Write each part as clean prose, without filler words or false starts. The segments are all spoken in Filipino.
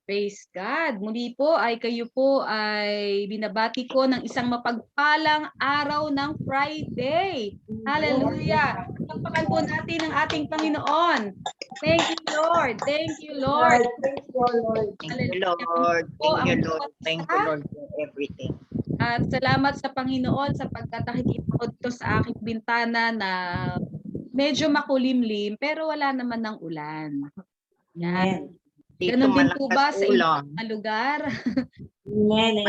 Praise God. Muli po ay kayo po ay binabati ko ng isang mapagpalang araw ng Friday. Hallelujah. Pagpakan po natin ang ating Panginoon. Thank you, Lord. Thank you, Lord. Thank you, Lord. Thank you, Lord. Thank you, Lord. Thank you, Lord, for everything. At salamat sa Panginoon sapagkat nakikita ko sa aking bintana na medyo makulimlim pero wala naman ng ulan. Yan. Ganun din po ba sa inyong mga lugar? Amen.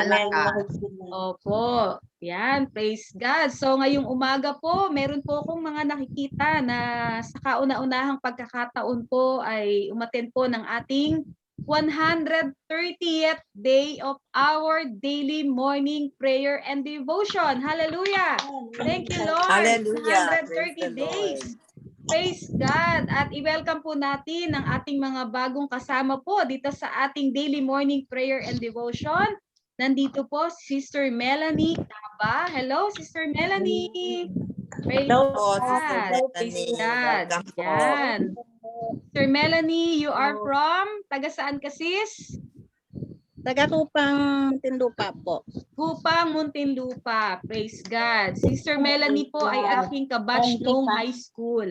Opo. Yan. Praise God. So ngayong umaga po, meron po akong mga nakikita na sa kauna-unahang pagkakataon po ay umattend po ng ating 130th day of our daily morning prayer and devotion. Hallelujah. Thank you, Lord. Hallelujah. 130 days. Praise God. At i-welcome po natin ang ating mga bagong kasama po dito sa ating daily morning prayer and devotion. Nandito po Sister Melanie Taba. Hello, Sister Melanie. Praise God. Praise God. Yan. Sister Melanie, you are from? Taga saan ka, sis? Taga Kupang, Muntinlupa po. Kupang, Muntinlupa. Praise God. Sister Melanie po ay aking kabatch noong high school.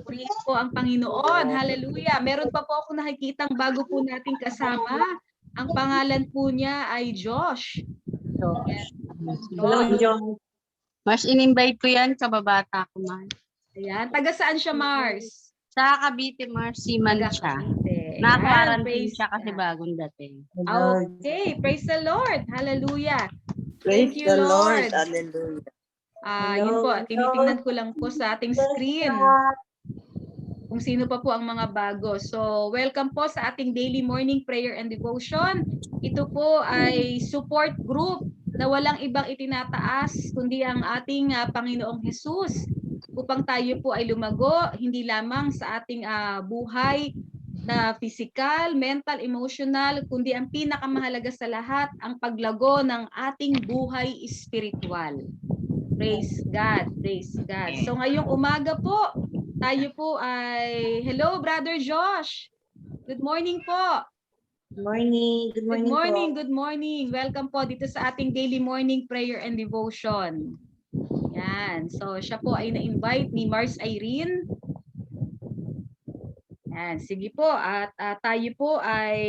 Praise po ang Panginoon. Hallelujah. Meron pa po ako nakikitang bago po nating kasama. Ang pangalan po niya ay Josh. Hello, John. Mars, in-invite ko yan, kababata ko, Mars. Ayan. Taga saan siya, Mars? Sa Cavite, Mars, siman siya. Naka-quarantine siya kasi bagong dating. Okay. Praise the Lord. Hallelujah. Praise Thank you, the Lord. Lord. Hallelujah. Yun po, tinitingnan ko lang po sa ating screen kung sino pa po ang mga bago. So, welcome po sa ating daily morning prayer and devotion. Ito po ay support group na walang ibang itinataas kundi ang ating Panginoong Jesus upang tayo po ay lumago hindi lamang sa ating buhay na physical, mental, emotional, kundi ang pinakamahalaga sa lahat, ang paglago ng ating buhay spiritual. Praise God, praise God. So ngayong umaga po, tayo po ay, hello Brother Josh. Good morning po. Good morning. Good morning. Good morning, po. good morning. Welcome po dito sa ating daily morning prayer and devotion. Yan. So siya po ay na-invite ni Mars Irene. Yan, sige po. At tayo po ay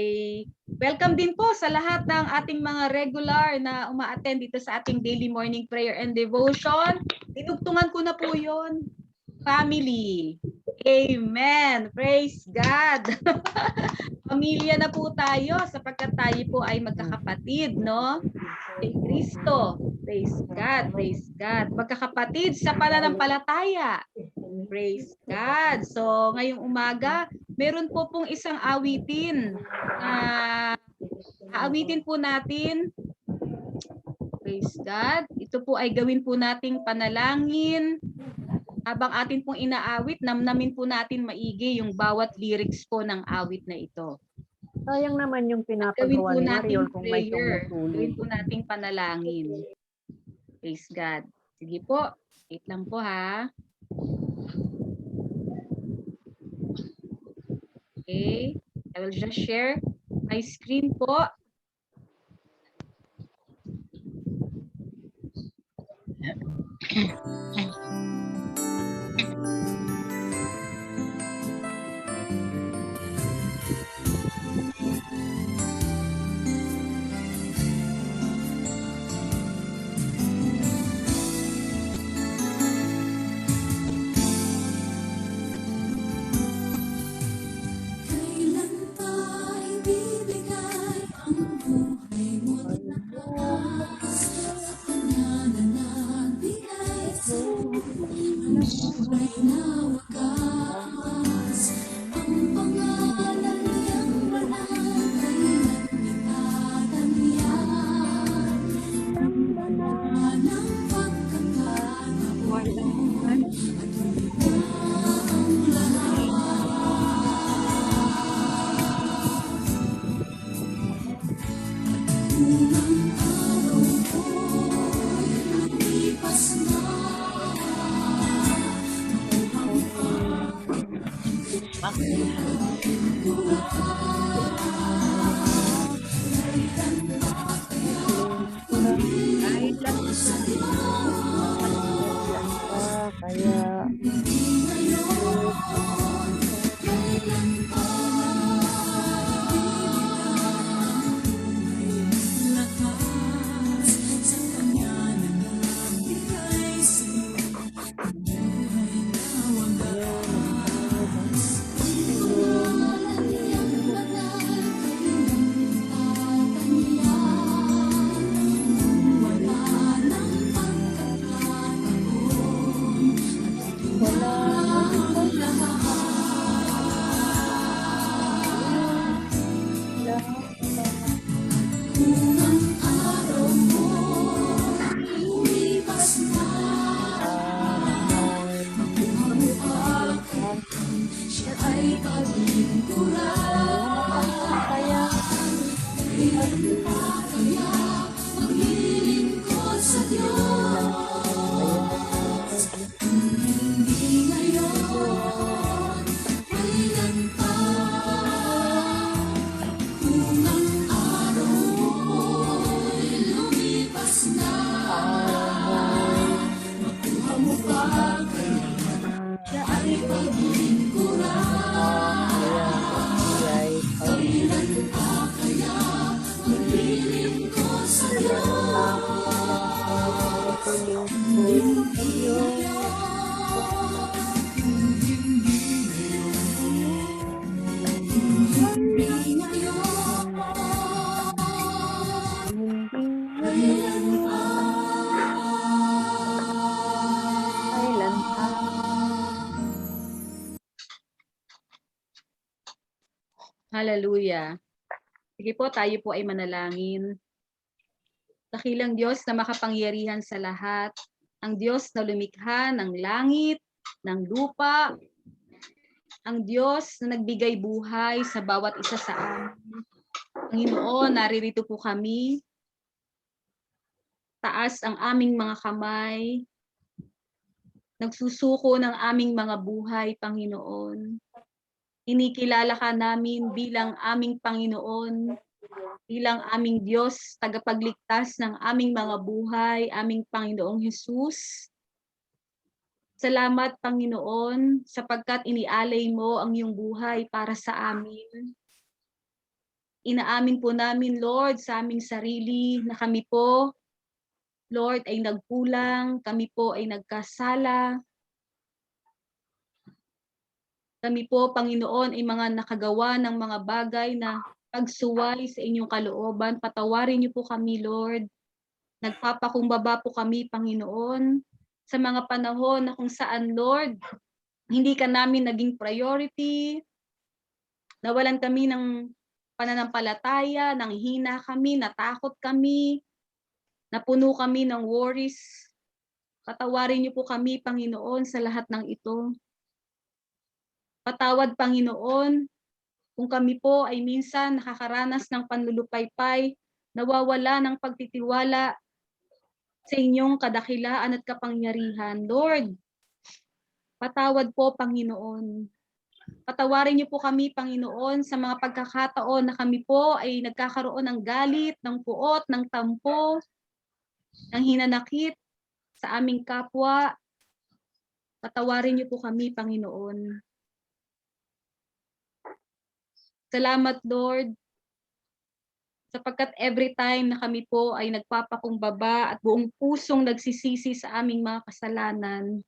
welcome din po sa lahat ng ating mga regular na uma-attend dito sa ating daily morning prayer and devotion. Tinugtungan ko na po yon. Family. Amen. Praise God. Pamilya na po tayo sapagkat tayo po ay magkakapatid, no? Kay Kristo. Praise God. Praise God. Magkakapatid sa pananampalataya. Praise God. So, ngayong umaga, meron po pong isang awitin. Aawitin po natin. Praise God. Ito po ay gawin po nating panalangin. Habang atin pong inaawit, namnamin po natin maigi yung bawat lyrics po ng awit na ito. Sayang naman yung pinapagawa Gawin po ni nating Mariol kung may prayer. tumutulong. Gawin po nating panalangin. Praise God. Sige po. Wait lang po ha. Okay. I will just share my screen po. Kailan pa ibibigay ang buhay mo't lakas sa kanya na nagbigay sa'yo ang buhay na wagas? Ang pangalan niyang banal kailan itatangyan? Tanda ng pagkakataon at huli na ang lahat. Unang araw ko'y lumipas na. Makuha Hallelujah. Sige po, tayo po ay manalangin. Dakilang Diyos na makapangyarihan sa lahat, ang Diyos na lumikha ng langit, ng lupa, ang Diyos na nagbigay buhay sa bawat isa sa amin. Panginoon, naririto po kami. Taas ang aming mga kamay. Nagsusuko ng aming mga buhay, Panginoon. Inikilala ka namin bilang aming Panginoon, bilang aming Diyos, tagapagligtas ng aming mga buhay, aming Panginoong Hesus. Salamat, Panginoon, sapagkat inialay mo ang iyong buhay para sa amin. Inaamin po namin, Lord, sa aming sarili na kami po, Lord, ay nagkulang, kami po ay nagkasala. Kami po, Panginoon, ay mga nakagawa ng mga bagay na pagsuway sa inyong kalooban. Patawarin niyo po kami, Lord. Nagpapakumbaba po kami, Panginoon, sa mga panahon na kung saan, Lord, hindi ka namin naging priority, nawalan kami ng pananampalataya, nang hina kami, natakot kami, napuno kami ng worries. Patawarin niyo po kami, Panginoon, sa lahat ng ito. Patawad, Panginoon, kung kami po ay minsan nakakaranas ng panlulupaypay, nawawala ng pagtitiwala sa inyong kadakilaan at kapangyarihan. Lord, patawad po, Panginoon. Patawarin niyo po kami, Panginoon, sa mga pagkakataon na kami po ay nagkakaroon ng galit, ng puot, ng tampo, ng hinanakit sa aming kapwa. Patawarin niyo po kami, Panginoon. Salamat, Lord, sapagkat every time na kami po ay nagpapakumbaba at buong pusong nagsisisi sa aming mga kasalanan,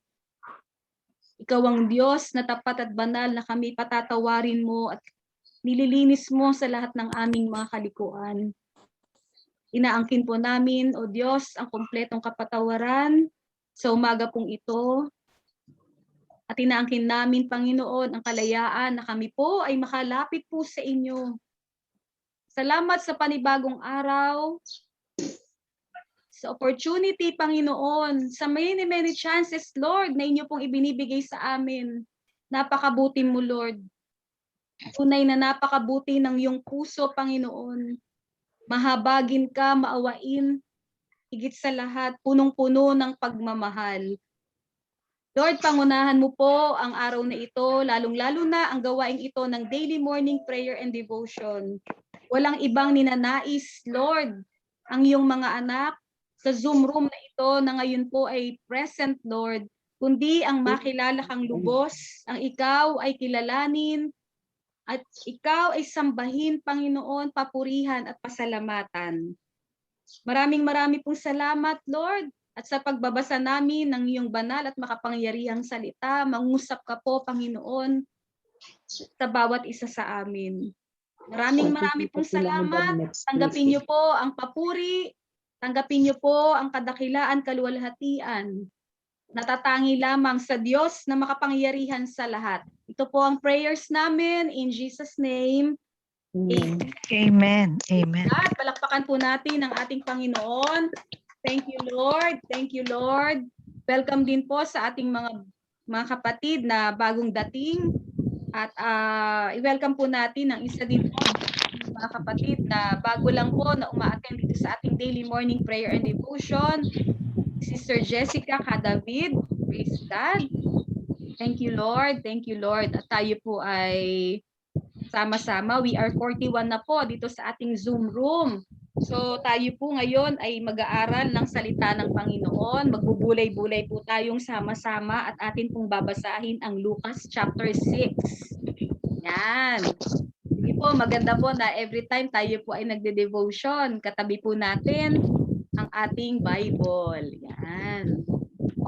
Ikaw ang Diyos na tapat at banal na kami patatawarin mo at nililinis mo sa lahat ng aming mga kalikuan. Inaangkin po namin, O Diyos, ang kumpletong kapatawaran sa umaga pong ito. At inaangkin namin, Panginoon, ang kalayaan na kami po ay makalapit po sa inyo. Salamat sa panibagong araw, sa opportunity, Panginoon, sa many chances, Lord, na inyo pong ibinibigay sa amin. Napakabuti mo, Lord. Tunay na napakabuti ng iyong puso, Panginoon. Mahabagin ka, maawain, higit sa lahat, punong-puno ng pagmamahal. Lord, pangunahan mo po ang araw na ito, lalong-lalo na ang gawaing ito ng daily morning prayer and devotion. Walang ibang ninanais, Lord, ang iyong mga anak sa Zoom room na ito na ngayon po ay present, Lord, kundi ang makilala kang lubos, ang ikaw ay kilalanin, at ikaw ay sambahin, Panginoon, papurihan at pasalamatan. Maraming pong salamat, Lord. At sa pagbabasa namin ng iyong banal at makapangyarihang salita, mangusap ka po, Panginoon, sa bawat isa sa amin. Maraming pong salamat. Tanggapin niyo po ang papuri, tanggapin niyo po ang kadakilaan, kaluwalhatian. Natatangi lamang sa Diyos na makapangyarihan sa lahat. Ito po ang prayers namin in Jesus' name. Amen. Amen. Amen. At palakpakan po natin ang ating Panginoon. Thank you, Lord. Thank you, Lord. Welcome din po sa ating mga kapatid na bagong dating. At i-welcome po natin ang isa din po mga kapatid na bago lang po na uma-attend dito sa ating daily morning prayer and devotion. Sister Jessica Kadavid. Praise God. Thank you, Lord. Thank you, Lord. At tayo po ay sama-sama. We are 41 na po dito sa ating Zoom room. So tayo po ngayon ay mag-aaral ng salita ng Panginoon. Magbubulay-bulay po tayong sama-sama at atin pong babasahin ang Lucas chapter 6. Yan. Sige po, maganda po na every time tayo po ay nagde-devotion, katabi po natin ang ating Bible. Yan.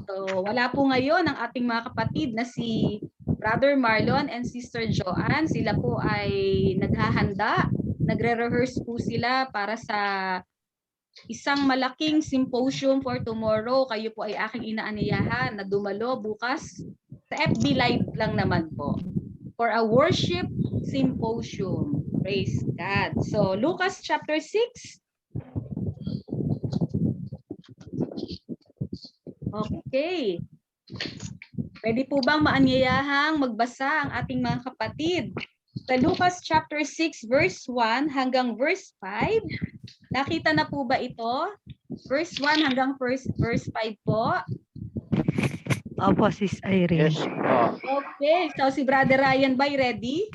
So wala po ngayon ang ating mga kapatid na si Brother Marlon and Sister Joanne. Sila po ay naghahanda. Nagre-rehearse po sila para sa isang malaking symposium for tomorrow. Kayo po ay aking inaanyayahan na dumalo bukas. Sa FB Live lang naman po. for a worship symposium. Praise God. So, Lucas chapter 6. Okay. Pwede po bang maanyayahang magbasa ang ating mga kapatid? Sa Lucas chapter 6 verse 1 hanggang verse 5. Nakita na po ba ito? Verse 1 hanggang verse 5 po. Opo, Sis Irene. Yes po. Okay. So si Brother Ryan ba ready?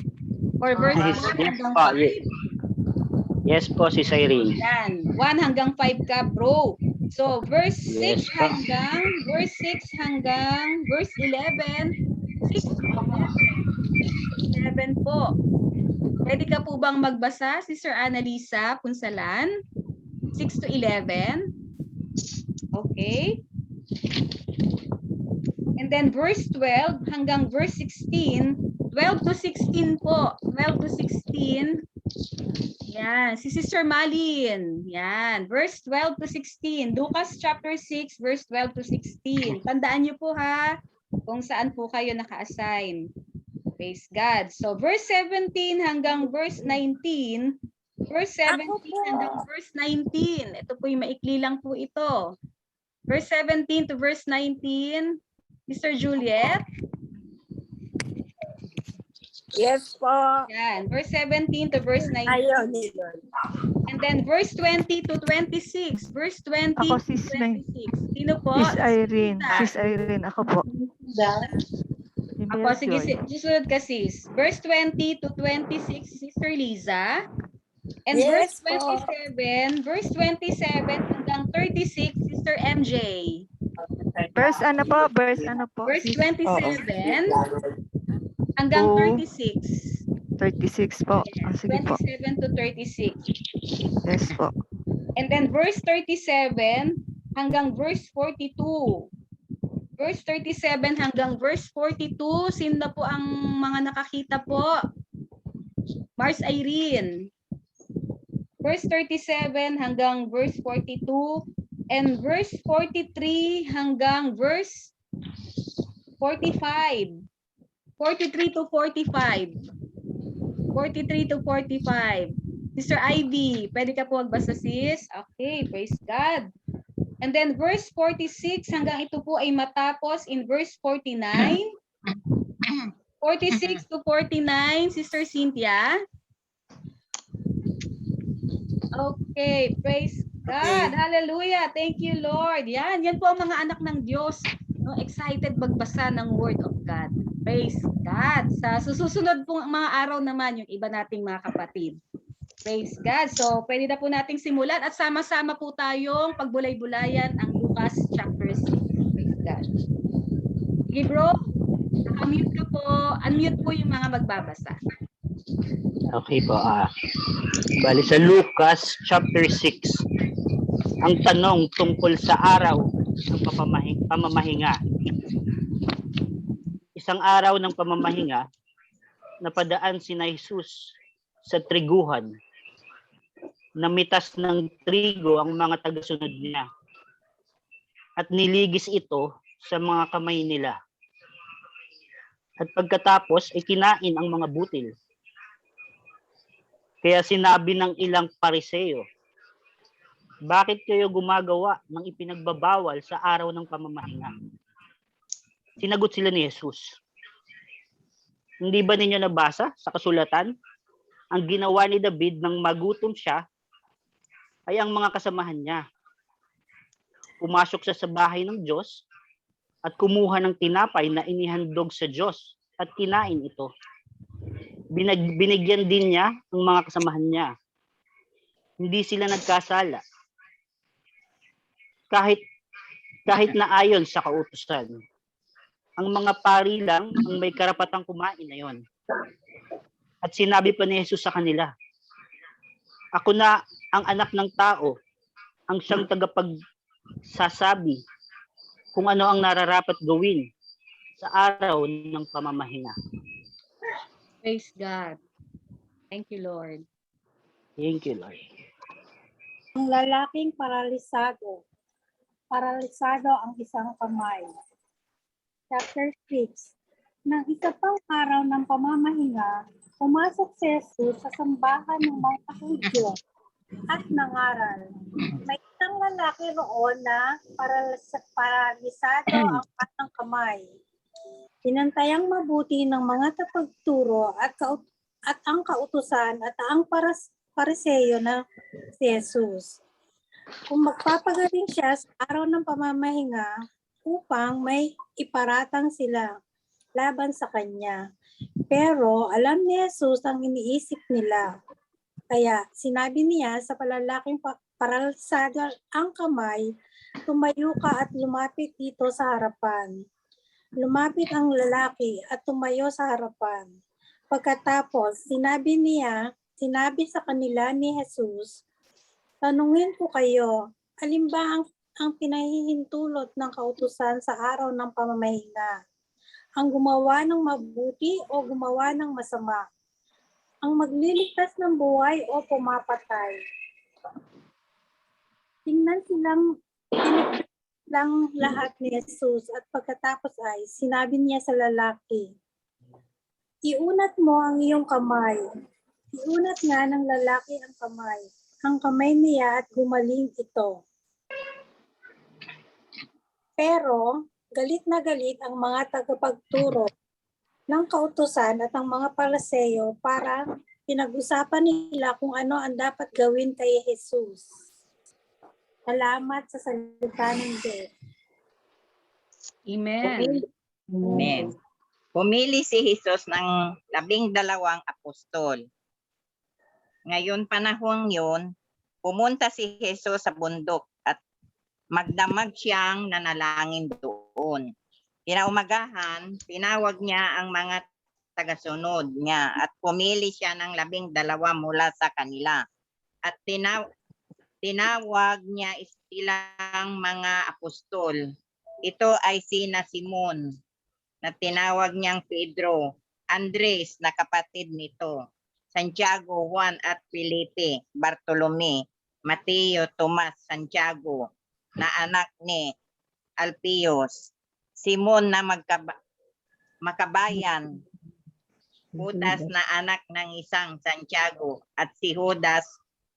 For verse Yes, 1 yes hanggang po. 5. Yes po, si Irene. Yan. 1 hanggang 5 ka, bro. So verse 6 Yes po. hanggang verse 11. 6 to 11 po. Pwede ka po bang magbasa, Sister Annalisa Punsalan? 6 to 11. Okay. And then verse 12 hanggang verse 16. 12 to 16 po. 12 to 16. Yan. Si Sister Malin. Yan. Verse 12 to 16. Lucas chapter 6, verse 12 to 16. Tandaan niyo po ha kung saan po kayo naka-assign. Praise God. So verse 17 hanggang verse 19. Verse 17 hanggang verse 19. Ito po yung maikli lang po ito. Verse 17 to verse 19. Sister Juliet. Yes po. Yan. Verse 17 to verse 19. Ayaw ni Lord. And then verse 20 to 26. Verse 20 Ako, to Sis 26. Sino po? Sis Irene. Sis Irene, ako po. Si Ako, Mary sige, Joy. susunod ka sis. Verse 20 to 26, Sister Liza. And Yes verse 27, verse 27 hanggang 36, Sister MJ. Verse ano po? Verse ano po? Verse Sis? 27 hanggang Oh. 36. 36 po. Ah, sige po. 27 to 36. Yes po. And then verse 37 hanggang verse 42. Verse 37 hanggang verse 42. Sino na po ang mga nakakita po? Mars Irene. Verse 37 hanggang verse 42. And verse 43 hanggang verse 45. 43 to 45. 43 to 45. Sister Ivy, pwede ka po magbasa sis? Okay, praise God. And then verse 46 hanggang ito po ay matapos in verse 49. 46 to 49, Sister Cynthia. Okay, praise God. Hallelujah. Thank you, Lord. Yan po ang mga anak ng Diyos. No, excited magbasa ng Word of God. Praise God. Sa susunod pong mga araw naman, yung iba nating mga kapatid. Praise God. So, pwede na po nating simulan at sama-sama po tayong pagbulay-bulayan ang Lucas chapter 6. Praise God. Sige bro, unmute ka po. Unmute po yung mga magbabasa. Okay po. Bali sa Lucas chapter 6. Ang tanong tungkol sa araw ng pamamahinga. Isang araw ng pamamahinga, napadaan sina Jesus sa triguhan. Namitas ng trigo ang mga tagasunod niya. At niligis ito sa mga kamay nila. At pagkatapos ay kinain ang mga butil. Kaya sinabi ng ilang Pariseo, bakit kayo gumagawa ng ipinagbabawal sa araw ng pamamahinga? Sinagot sila ni Jesus, hindi ba ninyo nabasa sa kasulatan? Ang ginawa ni David nang magutom siya ay ang mga kasamahan niya. Pumasok siya sa bahay ng Diyos at kumuha ng tinapay na inihandog sa Diyos at kinain ito. Binigyan din niya ang mga kasamahan niya. Hindi sila nagkasala. Kahit na ayon sa kautusan. Ang mga pari lang ang may karapatang kumain na yon. At sinabi pa ni Jesus sa kanila, ako na ang anak ng tao, ang siyang tagapagsasabi kung ano ang nararapat gawin sa araw ng pamamahinga. Praise God. Thank you, Lord. Thank you, Lord. Ang lalaking paralisado. Paralisado ang isang kamay. Chapter 6. Nang isa pang araw ng pamamahinga, pumasok si Jesus sa sambahan ng mga Hudyo at nangaral. May isang lalaki roon na paralisado ang kanang kamay. Tinantayang mabuti ng mga tagapagturo at ang kautusan at ang pariseyo na si Jesus. Kung magpapagaling siya sa araw ng pamamahinga upang may iparatang sila laban sa kanya. Pero alam ni Jesus ang iniisip nila. Kaya sinabi niya sa palalaking paralisado ang kamay, tumayo ka at lumapit dito sa harapan. Lumapit ang lalaki at tumayo sa harapan. Pagkatapos, sinabi sa kanila ni Jesus, tanungin ko kayo, alin ba ang pinahihintulot ng kautusan sa araw ng pamamahinga? Ang gumawa ng mabuti o gumawa ng masama? Ang magliligtas ng buhay o pumapatay? Tingnan silang lahat ni Jesus at pagkatapos ay sinabi niya sa lalaki, iunat mo ang iyong kamay. Iunat nga ng lalaki ang kamay. Ang kamay niya at gumaling ito. Pero galit na galit ang mga tagapagturo ng kautusan at ang mga pariseyo para pinag-usapan nila kung ano ang dapat gawin kay Jesus. Salamat sa salita ng Diyos. Amen. Amen. Pumili si Jesus ng 12 apostol. Ngayon panahon yun, pumunta si Jesus sa bundok at magdamag siyang nanalangin doon. Kinaumagahan, tinawag niya ang mga tagasunod niya at pumili siya ng 12 mula sa kanila. At tinawag niya silang mga apostol. Ito ay sina Simon, na tinawag niyang Pedro, Andres na kapatid nito, Santiago, Juan at Felipe, Bartolome, Mateo, Tomas, Santiago na anak ni Alpios, Simon na makabayan, Judas na anak ng isang Santiago at si Judas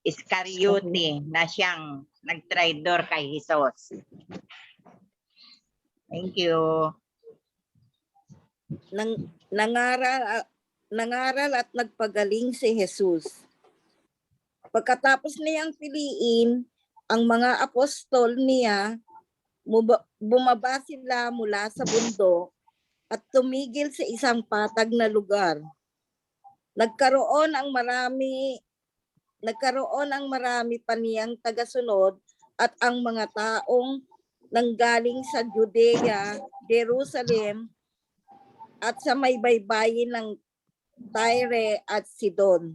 Iscariote na siyang nagtraidor kay Jesus. Thank you. Nangaral at nagpagaling si Jesus. Pagkatapos niyang piliin ang mga apostol niya, bumaba sila mula sa bundok at tumigil sa isang patag na lugar. Nagkaroon ang marami pa niyang tagasunod at ang mga taong nanggaling sa Judea, Jerusalem, at sa may baybayin ng Tyre at Sidon.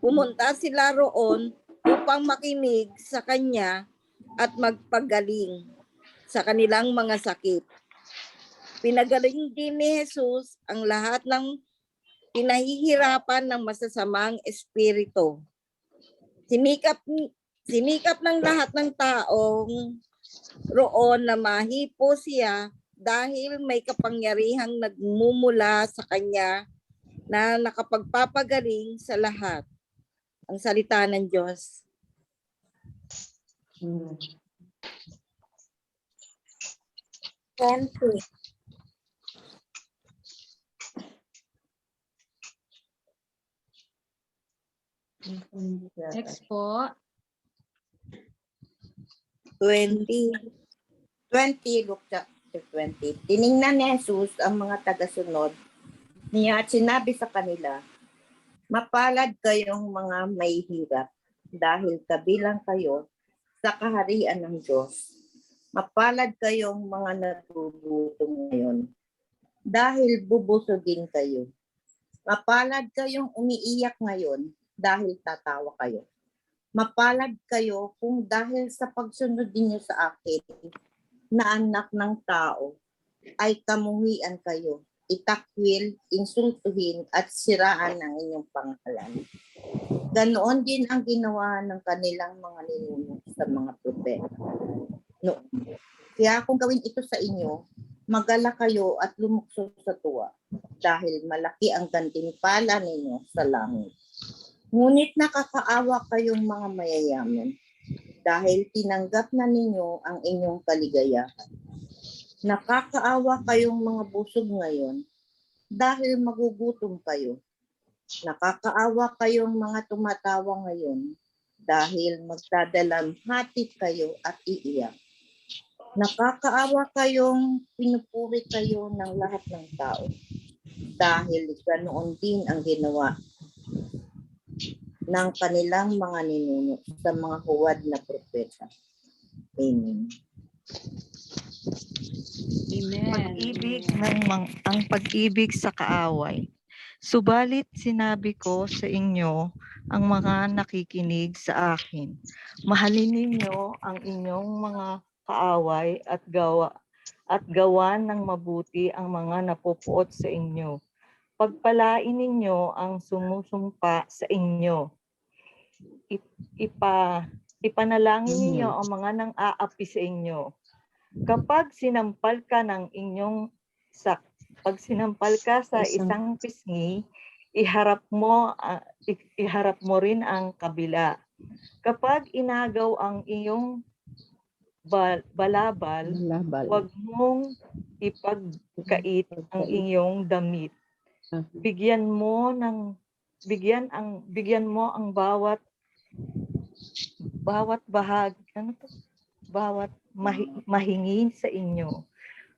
Pumunta sila roon upang makinig sa kanya at magpagaling sa kanilang mga sakit. Pinagaling din ni Jesus ang lahat ng pinahihirapan ng masasamang espiritu. Sinikap ng lahat ng taong roon na mahipo siya dahil may kapangyarihang nagmumula sa kanya na nakapagpapagaling sa lahat. Ang salita ng Diyos. Next po. 20, Luke chapter 20. Tiningnan ni Jesus ang mga tagasunod niya at sinabi sa kanila, mapalad kayong mga may hirap dahil kabilang kayo sa kaharian ng Diyos. Mapalad kayong mga nagugutom ngayon dahil bubusugin kayo. Mapalad kayong umiiyak ngayon dahil tatawa kayo. Mapalad kayo kung dahil sa pagsunod ninyo sa akin na anak ng tao ay kamuhian kayo, itakwil, insultuhin at siraan ang inyong pangalan. Ganoon din ang ginawa ng kanilang mga ninuno sa mga propeta. No. Kaya kung gawin ito sa inyo, Magala kayo at lumukso sa tuwa dahil malaki ang gantimpala ninyo sa langit. Ngunit nakakaawa kayong mga mayayaman dahil tinanggap na ninyo ang inyong kaligayahan. Nakakaawa kayong mga busog ngayon dahil magugutom kayo. Nakakaawa kayong mga tumatawa ngayon dahil magdadalamhati kayo at iiyak. Nakakaawa kayong pinupuri kayo ng lahat ng tao dahil ganoon din ang ginawa ng kanilang mga ninuno sa mga huwad na propeta. Amen. Amen. Ang pag-ibig sa kaaway. Subalit sinabi ko sa inyo ang mga nakikinig sa akin. Mahalin ninyo ang inyong mga kaaway at gawan ng mabuti ang mga napupuot sa inyo. Pagpalain ninyo ang sumusumpa sa inyo. Ipanalangin ninyo ang mga nang-aapi sa inyo. Kapag sinampal ka sa isang pisngi, iharap mo rin ang kabila. Kapag inagaw ang iyong balabal, huwag mong ipagkait ang iyong damit. Bigyan mo ang bawat mahingin sa inyo.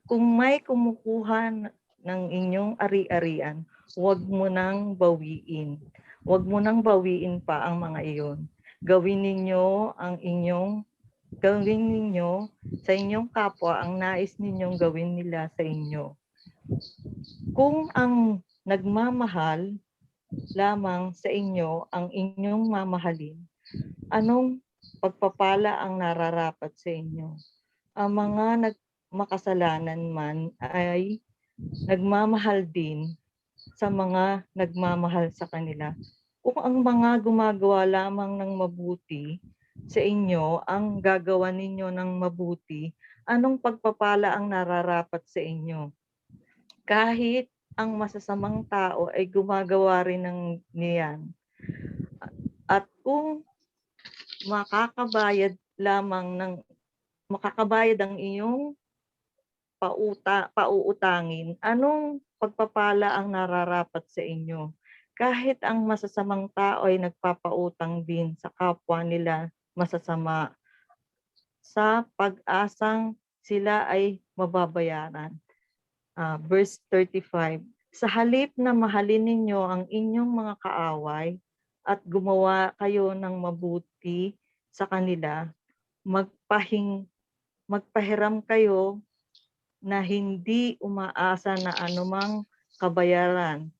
Kung may kumukuha ng inyong ari-arian, huwag mo nang bawiin. Huwag mo nang bawiin pa ang mga iyon. Gawin ninyo sa inyong kapwa ang nais ninyong gawin nila sa inyo. Kung ang nagmamahal lamang sa inyo ang inyong mamahalin, anong pagpapala ang nararapat sa inyo? Ang mga makasalanan man ay nagmamahal din sa mga nagmamahal sa kanila. Kung ang mga gumagawa lamang ng mabuti sa inyo ang gagawa ninyo ng mabuti, anong pagpapala ang nararapat sa inyo? Kahit ang masasamang tao ay gumagawa rin ng niyan. At kung makakabayad ang iyong pauutangin, anong pagpapala ang nararapat sa inyo? Kahit ang masasamang tao ay nagpapautang din sa kapwa nila masasama, sa pag-asang sila ay mababayaran. Verse 35, sa halip na mahalin ninyo ang inyong mga kaaway at gumawa kayo ng mabuti sa kanila, magpahiram kayo na hindi umaasa na anumang kabayaran.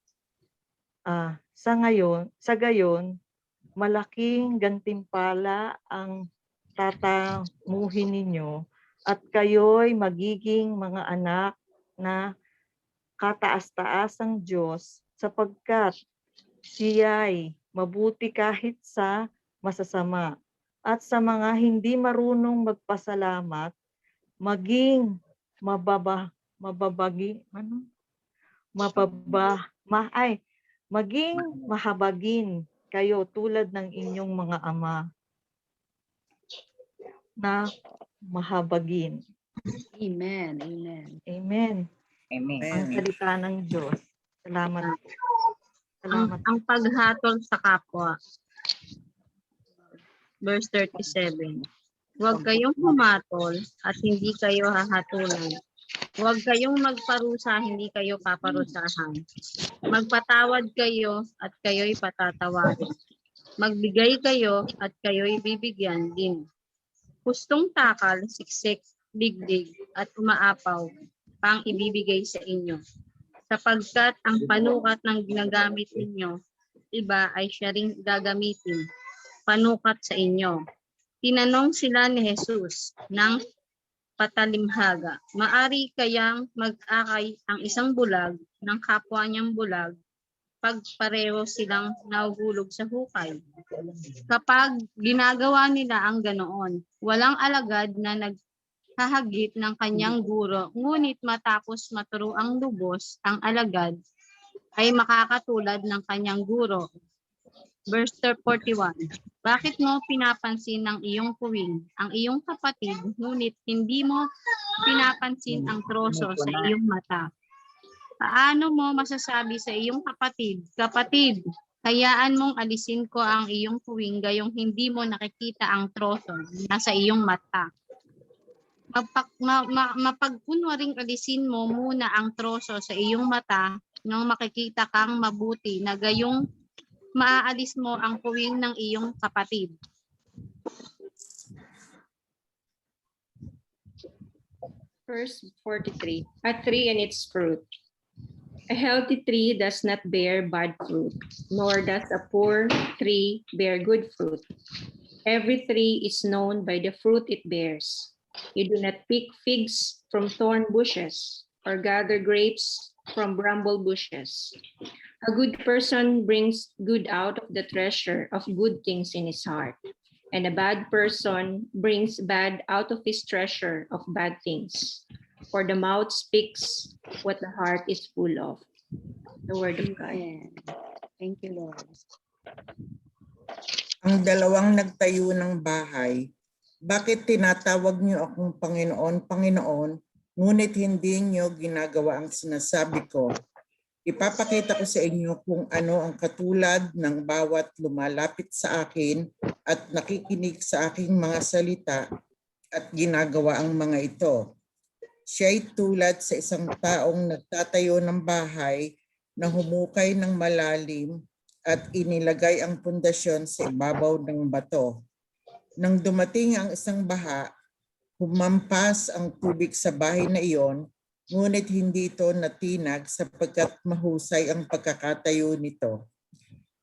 Sa gayon, malaking gantimpala ang tatamuhin ninyo at kayo'y magiging mga anak na kataas-taasang Diyos sapagkat siya'y mabuti kahit sa masasama. At sa mga hindi marunong magpasalamat, maging maging mahabagin kayo tulad ng inyong mga ama na mahabagin. Amen. Amen. Amen. Amen. Ang salita ng Diyos. Salamat. Salamat. Ang paghatol sa kapwa. Verse 37. Huwag kayong humatol at hindi kayo hahatulan. Huwag kayong magparusa, hindi kayo paparusahan. Magpatawad kayo at kayo'y patatawarin. Magbigay kayo at kayo'y bibigyan din. Hustong takal, siksik, digdig at umaapaw pang ibibigay sa inyo. Sapagkat ang panukat ng ginagamit ninyo, iba ay siya ring gagamitin. Panukat sa inyo. Tinanong sila ni Jesus ng patalimhaga, maari kayang mag-akay ang isang bulag ng kapwa niyang bulag pag pareho silang nahuhulog sa hukay? Kapag ginagawa nila ang ganoon, walang alagad na hahagip ng kanyang guro, ngunit matapos maturo ang lubos, ang alagad ay makakatulad ng kanyang guro. Verse 41. Bakit mo pinapansin ng iyong puwing, ang iyong kapatid, ngunit hindi mo pinapansin ang troso sa iyong mata? Paano mo masasabi sa iyong kapatid, kapatid, hayaan mong alisin ko ang iyong puwing gayong hindi mo nakikita ang troso na nasa iyong mata? Mapagkunwaring alisin mo muna ang troso sa iyong mata nang makikita kang mabuti na gayong maaalis mo ang puwing ng iyong kapatid. Verse 43. A tree and its fruit. A healthy tree does not bear bad fruit, nor does a poor tree bear good fruit. Every tree is known by the fruit it bears. You do not pick figs from thorn bushes, or gather grapes from bramble bushes. A good person brings good out of the treasure of good things in his heart, and a bad person brings bad out of his treasure of bad things. For the mouth speaks what the heart is full of. The word of God. Thank you, Lord. Ang dalawang nagtayo ng bahay, bakit tinatawag niyo akong Panginoon, Panginoon, ngunit hindi niyo ginagawa ang sinasabi ko? Ipapakita ko sa inyo kung ano ang katulad ng bawat lumalapit sa akin at nakikinig sa aking mga salita at ginagawa ang mga ito. Siya'y tulad sa isang taong nagtatayo ng bahay na humukay ng malalim at inilagay ang pundasyon sa ibabaw ng bato. Nang dumating ang isang baha, humampas ang tubig sa bahay na iyon, ngunit hindi ito natinag sapagkat mahusay ang pagkakatayo nito.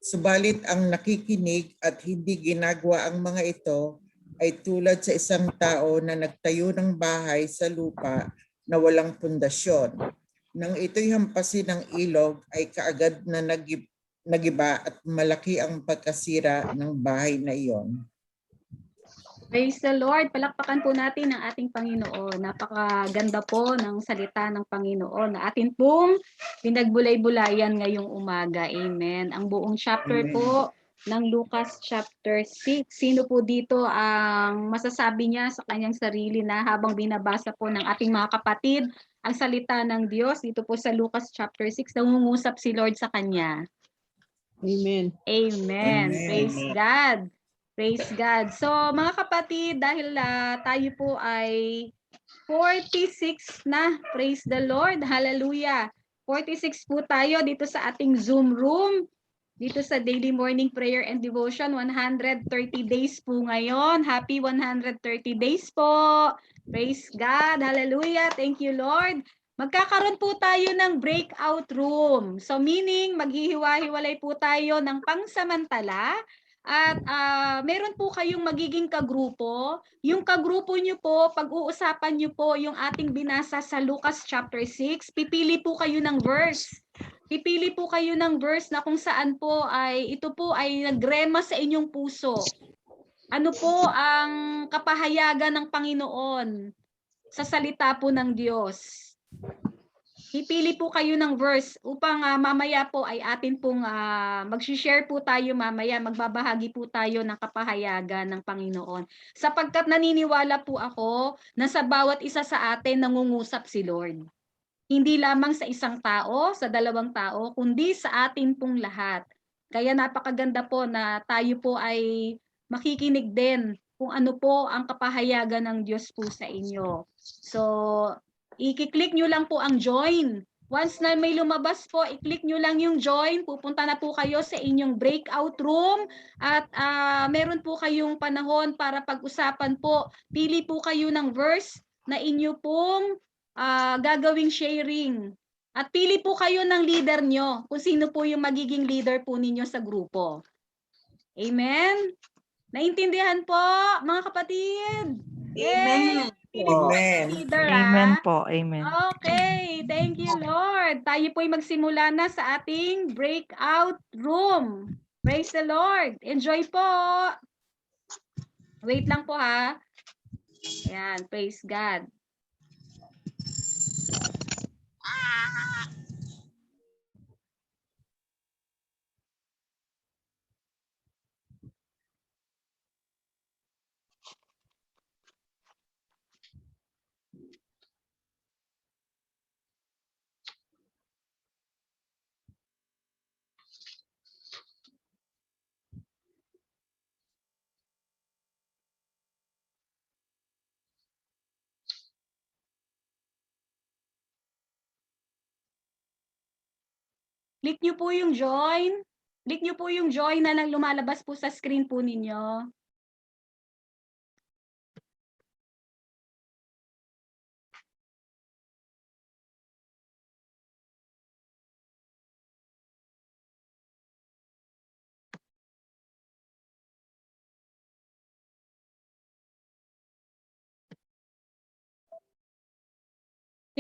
Subalit ang nakikinig at hindi ginagawa ang mga ito ay tulad sa isang tao na nagtayo ng bahay sa lupa na walang pundasyon. Nang ito'y hampasin ng ilog ay kaagad na nagiba at malaki ang pagkasira ng bahay na iyon. Praise the Lord. Palakpakan po natin ang ating Panginoon. Napakaganda po ng salita ng Panginoon na atin pong pinagbulay-bulayan ngayong umaga. Amen. Ang buong chapter Amen. po ng Lucas chapter 6. Sino po dito ang masasabi niya sa kanyang sarili na habang binabasa po ng ating mga kapatid ang salita ng Diyos dito po sa Lucas chapter 6, nangungusap si Lord sa kanya? Amen. Amen. Amen. Praise God. Praise God. So mga kapatid, dahil tayo po ay 46 na. Praise the Lord. Hallelujah. 46 po tayo dito sa ating Zoom room. Dito sa Daily Morning Prayer and Devotion. 130 days po ngayon. Happy 130 days po. Praise God. Hallelujah. Thank you, Lord. Magkakaroon po tayo ng breakout room. So meaning, maghihiwa-hiwalay po tayo ng pangsamantala. At meron po kayong magiging kagrupo. Yung kagrupo nyo po, pag-uusapan nyo po yung ating binasa sa Lucas chapter 6. Pipili po kayo ng verse. Pipili po kayo ng verse na kung saan po ay ito po ay nagrema sa inyong puso. Ano po ang kapahayagan ng Panginoon sa salita po ng Diyos? Pipili po kayo ng verse upang mamaya po ay atin pong mag-share po tayo mamaya, magbabahagi po tayo ng kapahayagan ng Panginoon. Sapagkat naniniwala po ako na sa bawat isa sa atin nangungusap si Lord. Hindi lamang sa isang tao, sa dalawang tao, kundi sa atin pong lahat. Kaya napakaganda po na tayo po ay makikinig din kung ano po ang kapahayagan ng Diyos po sa inyo. So, i-click nyo lang po ang join. Once na may lumabas po, i-click nyo lang yung join. Pupunta na po kayo sa inyong breakout room. At meron po kayong panahon para pag-usapan po. Pili po kayo ng verse na inyo pong gagawing sharing. At pili po kayo ng leader nyo. Kung sino po yung magiging leader po ninyo sa grupo. Amen? Naintindihan po, mga kapatid? Amen. Pili po Amen. ang leader, Amen po. Amen. Okay, thank you, Lord. Tayo po'y magsimula na sa ating breakout room. Praise the Lord. Enjoy po. Wait lang po ha. Ayan, praise God. Click nyo po yung join. Click nyo po yung join na lang lumalabas po sa screen po ninyo.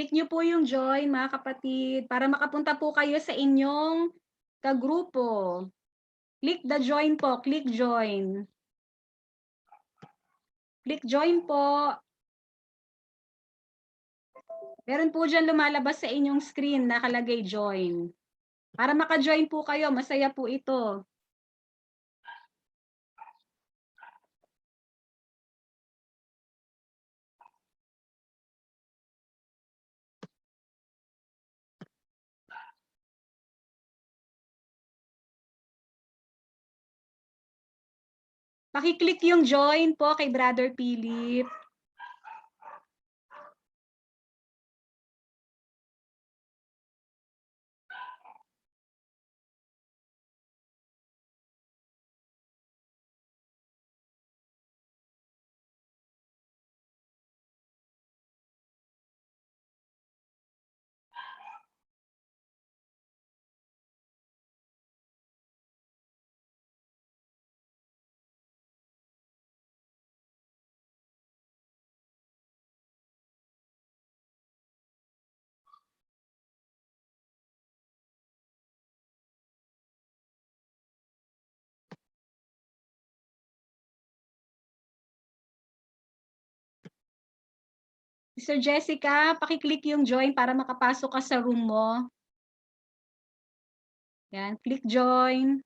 Click nyo po yung join mga kapatid para makapunta po kayo sa inyong kagrupo. Click the join po. Click join. Click join po. Meron po dyan lumalabas sa inyong screen nakalagay join. Para maka-join po kayo, masaya po ito. Paki-click yung join po kay Brother Philip. Sister Jessica, paki-click yung join para makapasok ka sa room mo. Yan, click join.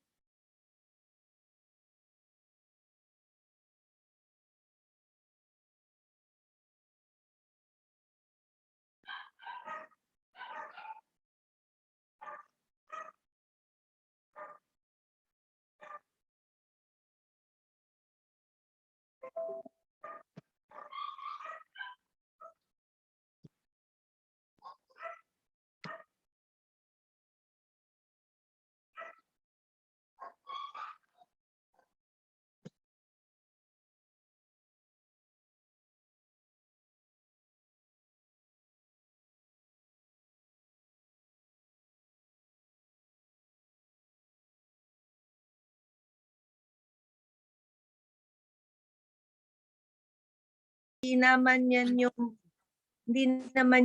Hindi naman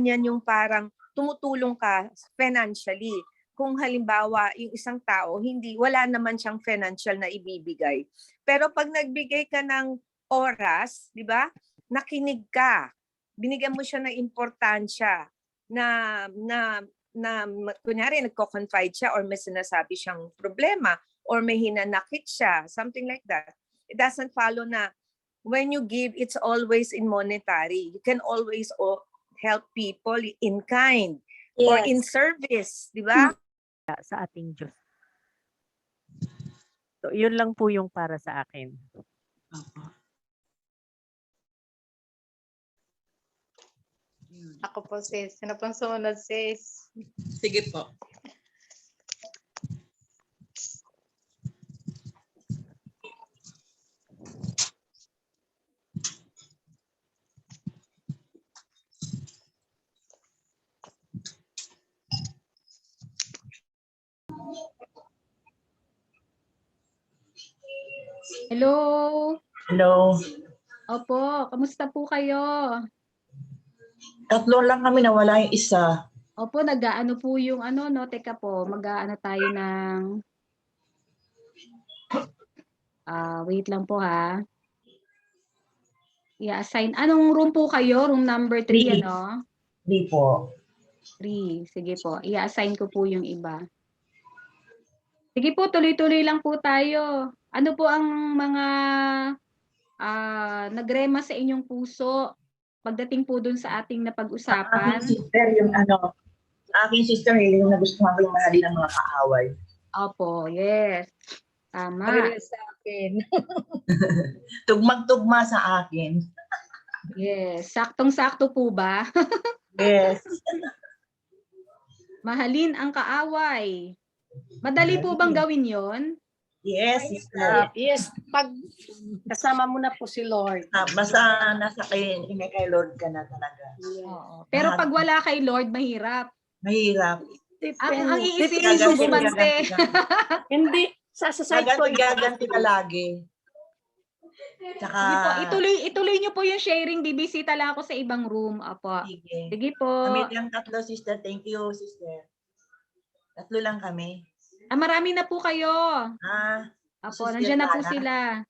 yan yung parang tumutulong ka financially. Kung halimbawa, yung isang tao, wala naman siyang financial na ibibigay. Pero pag nagbigay ka ng oras, di ba? Nakinig ka. Binigyan mo siya ng importansya na kunyari nagko-confide siya or may sinasabi siyang problema or may hinanakit siya, something like that. It doesn't follow na when you give, it's always in monetary. You can always help people in kind or in service, di ba? Sa ating Diyos. So, yun lang po yung para sa akin. Ako po, sis. Sino pong sumunod, sis? Sige po. Hello. Hello. Opo, kamusta po kayo? Tatlo lang kami, nawala yung isa. Opo, nag-aano po yung ano, no? Teka po, mag-aano tayo ng... wait lang po ha. i-assign. Anong room po kayo? Room number 3, ano? Hindi po. 3. Sige po, i-assign ko po yung iba. Sige po, tuloy-tuloy lang po tayo. Ano po ang mga nagrema sa inyong puso pagdating po dun sa ating napag-usapan? Sister, yung aking sister, yung nagustuhan ko yung mahalin ng mga kaaway. Opo, yes. Tama. Sa akin. Tugmag-tugma sa akin. Yes. Saktong-sakto po ba? Yes. Mahalin ang kaaway. Madali po bang gawin yon? Yes, sister. Yes, pag kasama mo na po si Lord. Basta nasa kay Lord ka na talaga. Oo. Pero pag wala kay Lord, mahirap. Mahirap. Ang iisipin mo gumante. Hindi. Sa side ko. Gaganti ka lagi. Tsaka, ituloy niyo po yung sharing. Bibisita lang ako sa ibang room. Apo. Sige po. Kami lang 3, sister. Thank you, sister. 3 lang kami. Marami na po kayo. Apo, nandiyan na po sila.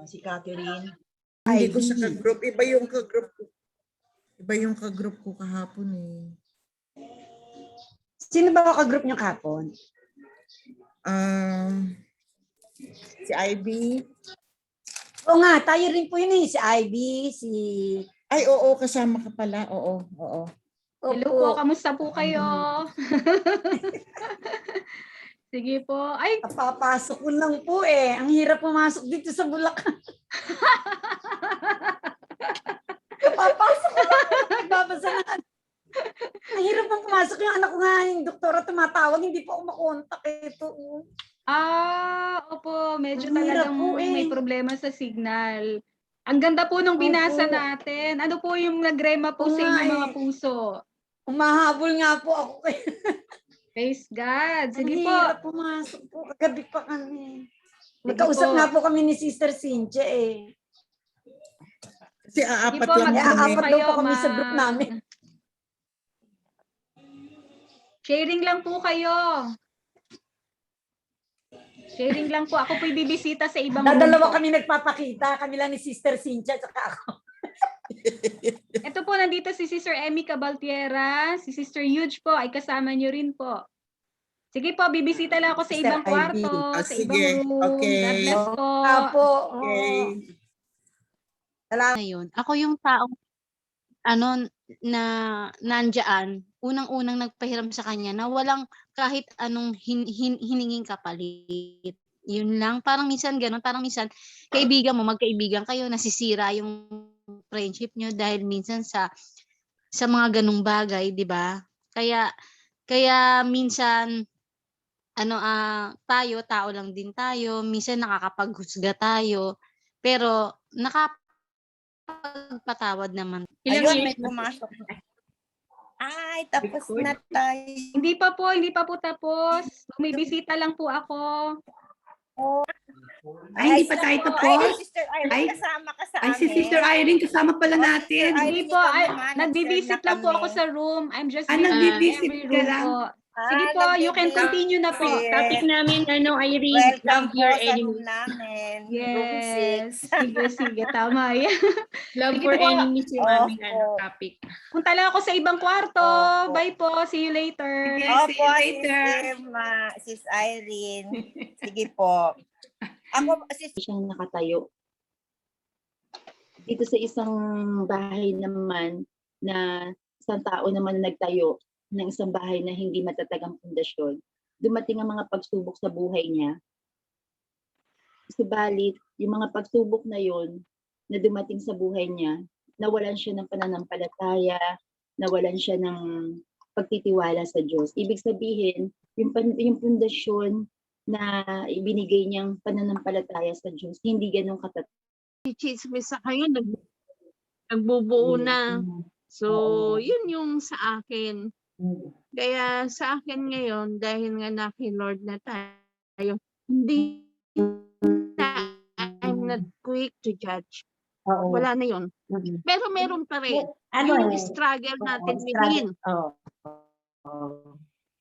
Si Catherine. Hindi ko siya ka-group. Iba yung ka-group ko. Iba yung ka-group ko kahapon eh. Sino ba ka-group niyo kahapon? Si Ivy. Oo nga, tayo rin po yun eh. Si Ivy, si... Ay, oo, kasama ka pala. Oo. Hello po, kamusta po kayo? Sige po. Ay, papasok ko lang po eh. Ang hirap pumasok dito sa Bulacan. Papasok ko lang po. Nagbabasa na. Ang hirap pang pumasok yung anak ko nga. Yung doktora tumatawag. Hindi po ako makontak ito. Opo. Medyo talagang may problema sa signal. Ang ganda po nung binasa natin. Ano po yung nagrema po sa inyong mga puso? Umahabol nga po ako. Praise God. Sige po. Ang hirap pumasok po. Kagabi pa kami. Magkausap nga po kami ni Sister Cynthia eh. Kasi aapat po, lang kami. Aapat daw po kami sa group namin. Sharing lang po kayo. Sharing lang po. Ako po'y bibisita sa ibang Dadalawa room po. kami nagpapakita. Kami lang ni Sister Cynthia at ako. Ito po, nandito si Sister Emmy Cabaltiera. Si Sister Huge po ay kasama nyo rin po. Sige po, bibisita lang ako sa ibang kwarto, sa ibang room. Okay. God bless po. Okay. Ngayon, ako yung taong na nandiyan, unang-unang nagpahiram sa kanya na walang kahit anong hininging kapalit. Yun lang, parang minsan ganun, parang minsan kaibigan mo, magkaibigan kayo, nasisira yung friendship nyo dahil minsan sa mga ganung bagay, 'di ba? Kaya minsan tayo, tao lang din tayo, minsan nakakapaghusga tayo, pero nakapagpatawad naman. Ayun, may pumasok. Ay, tapos na tayo. Hindi pa po tapos. Bumibisita lang po ako. Ay, hindi pa tayo tapos. Sister Irene, kasama ka sa Ay, si amin. Sister Irene, kasama pala natin. Hindi po, nagbibisit lang po ako sa room. I'm just nagbibisit every ka room lang. po. Sige po, you can continue na po. Topic namin, Irene, love Welcome your po sa room enemies. namin. Yes. Sige, tama yan. Love Sige for po. enemies yung aming topic. Punta lang ako sa ibang kwarto. Bye po. See you later. Opo, Sis Irene. Sige po. Ako, siyang nakatayo. Dito sa isang bahay naman na isang tao naman nagtayo ng isang bahay na hindi matatag ang pundasyon. Dumating ang mga pagsubok sa buhay niya. Subalit, yung mga pagsubok na yon na dumating sa buhay niya, nawalan siya ng pananampalataya, nawalan siya ng pagtitiwala sa Diyos. Ibig sabihin, yung pundasyon na ibinigay niyang pananampalataya sa Diyos, hindi ganun katatag. Chismis sa kayo, nagbubuo na. So, yun yung sa akin. Kaya sa akin ngayon, dahil nga na kay Lord na tayo, hindi na, I'm not quick to judge. Wala na yun. Pero meron pa rin. Yung struggle natin within.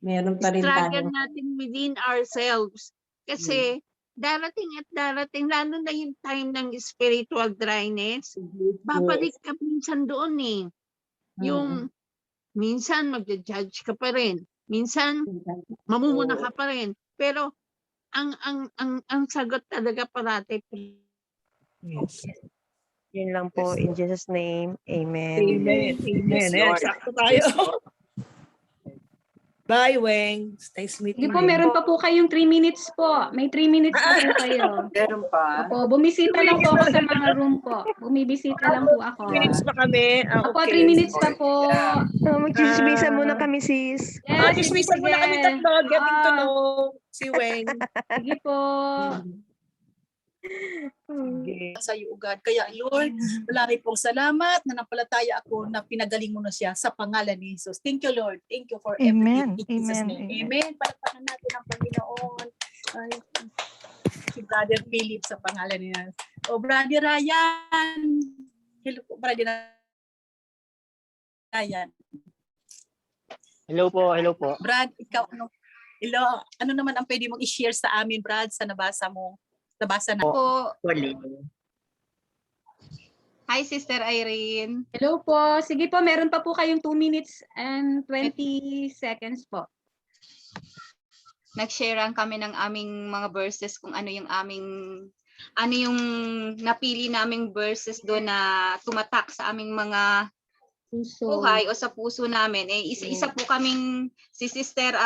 Meron pa rin tayo. Struggle natin within ourselves. Kasi darating at darating, lalo na yung time ng spiritual dryness, babalik ka minsan doon eh. Yung minsan magja-judge ka pa rin, minsan mamumuna ka pa rin. Pero ang sagot talaga parati. Yes. Yun lang po. In Jesus' name, amen. Amen. Amen. Ayan, sakto tayo. Bye, Weng. Nice meeting Sige po, meron pa po kayong 3 minutes po. May 3 minutes pa po kayo. Meron pa. Opo, bumisita lang po ako sa mga room po. Bumibisita lang po ako. 3 minutes pa kami. Opo, 3 minutes pa po. Magchismisan muna kami, sis. Yes, Chismisan muna kami tatlo. Getting to know si Weng. Sige po. Sa iyo, God. Kaya, Lord, marami pong salamat na nampalataya ako na pinagaling mo na siya sa pangalan ni Jesus. Thank you, Lord. Thank you for Amen. everything. In Jesus' Amen. name. Amen. Palakpakan natin ang Panginoon. Ay, si Brother Philip sa pangalan niya. O, Brother Ryan. Hello po, Brother Ryan. Hello po. Brad, ikaw, ano naman ang pwede mong i-share sa amin, Brad, sa nabasa mo? Nabasa na po. Hi, Sister Irene. Hello po. Sige po, meron pa po kayong 2 minutes and 20 seconds po. Nag-sharean kami ng aming mga verses kung ano yung napili naming verses doon na tumatak sa aming mga buhay o sa puso namin. Isa po kaming si Sister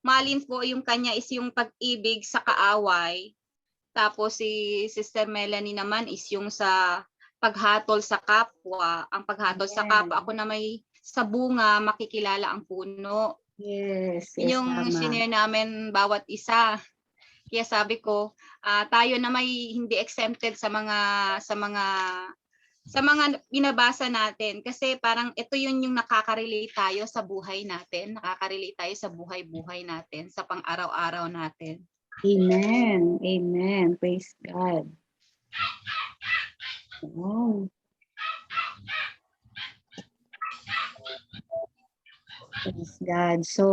Malin po, yung kanya is yung pag-ibig sa kaaway. Tapos si Sister Melanie naman is yung sa paghatol sa kapwa. Ang paghatol sa kapwa, ako na may sa bunga makikilala ang puno. Yes, Yung senior namin bawat isa. Kaya sabi ko, tayo na may hindi exempted sa mga binabasa natin kasi parang ito yung nakaka-relate tayo sa buhay natin, nakaka-relate tayo sa buhay-buhay natin, sa pang-araw-araw natin. Amen. Amen. Praise God. Wow. Praise God. So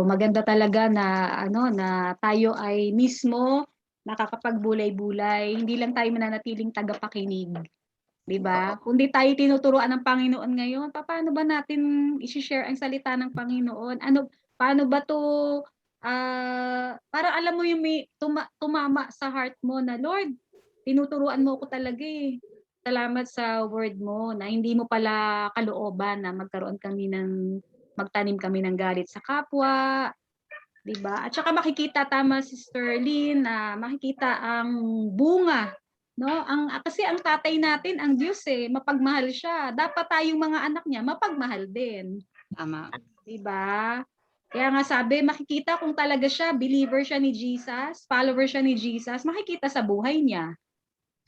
maganda talaga na na tayo ay mismo nakakapagbulay-bulay, hindi lang tayo mananatiling tagapakinig. 'Di ba? Kundi tayo tinuturuan ng Panginoon ngayon, paano ba natin i-share ang salita ng Panginoon? Paano ba 'to para alam mo yung may tumama sa heart mo na, Lord, tinuturuan mo ako talaga eh. Salamat sa word mo na hindi mo pala kalooban na magtanim kami ng galit sa kapwa, 'di ba? At saka makikita, tama Sister Lynn, na makikita ang bunga, no? Kasi ang tatay natin, ang Diyos mapagmahal siya. Dapat tayong mga anak niya mapagmahal din. Tama. 'Di ba? Kaya nga sabi, makikita kung talaga siya, believer siya ni Jesus, follower siya ni Jesus, makikita sa buhay niya.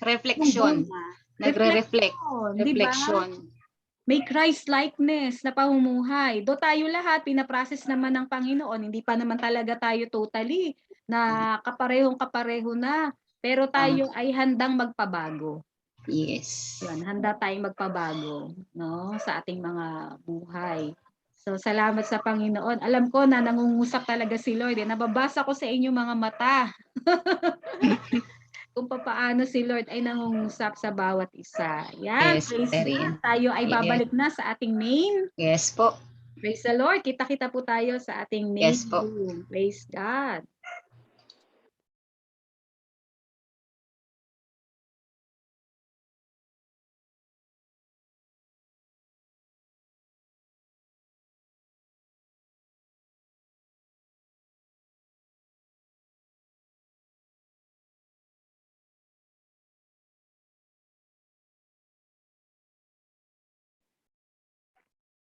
Reflection. Nagre-reflect. Reflection. May Christ-likeness na pamumuhay. Do tayo lahat, pinaprocess naman ng Panginoon. Hindi pa naman talaga tayo totally na kaparehong-kapareho na. Pero tayo ay handang magpabago. Yes. Yan, handa tayong magpabago, no, sa ating mga buhay. So, salamat sa Panginoon. Alam ko na nangungusap talaga si Lord. Nababasa ko sa inyong mga mata. Kung paano si Lord ay nangungusap sa bawat isa. Yan, Yes, praise Terry. God. Tayo ay babalik na sa ating main. Yes po. Praise the Lord. Kita-kita po tayo sa ating main Yes po. room. Praise God.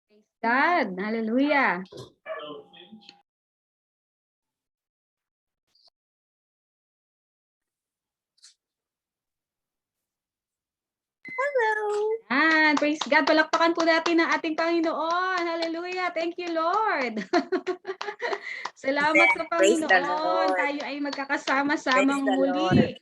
Praise God. Hallelujah. Hello. Praise God. Palakpakan po natin ang ating Panginoon. Hallelujah. Thank you, Lord. Salamat sa Praise the Panginoon. Lord. Tayo ay magkakasama-samang Praise the muli. Lord.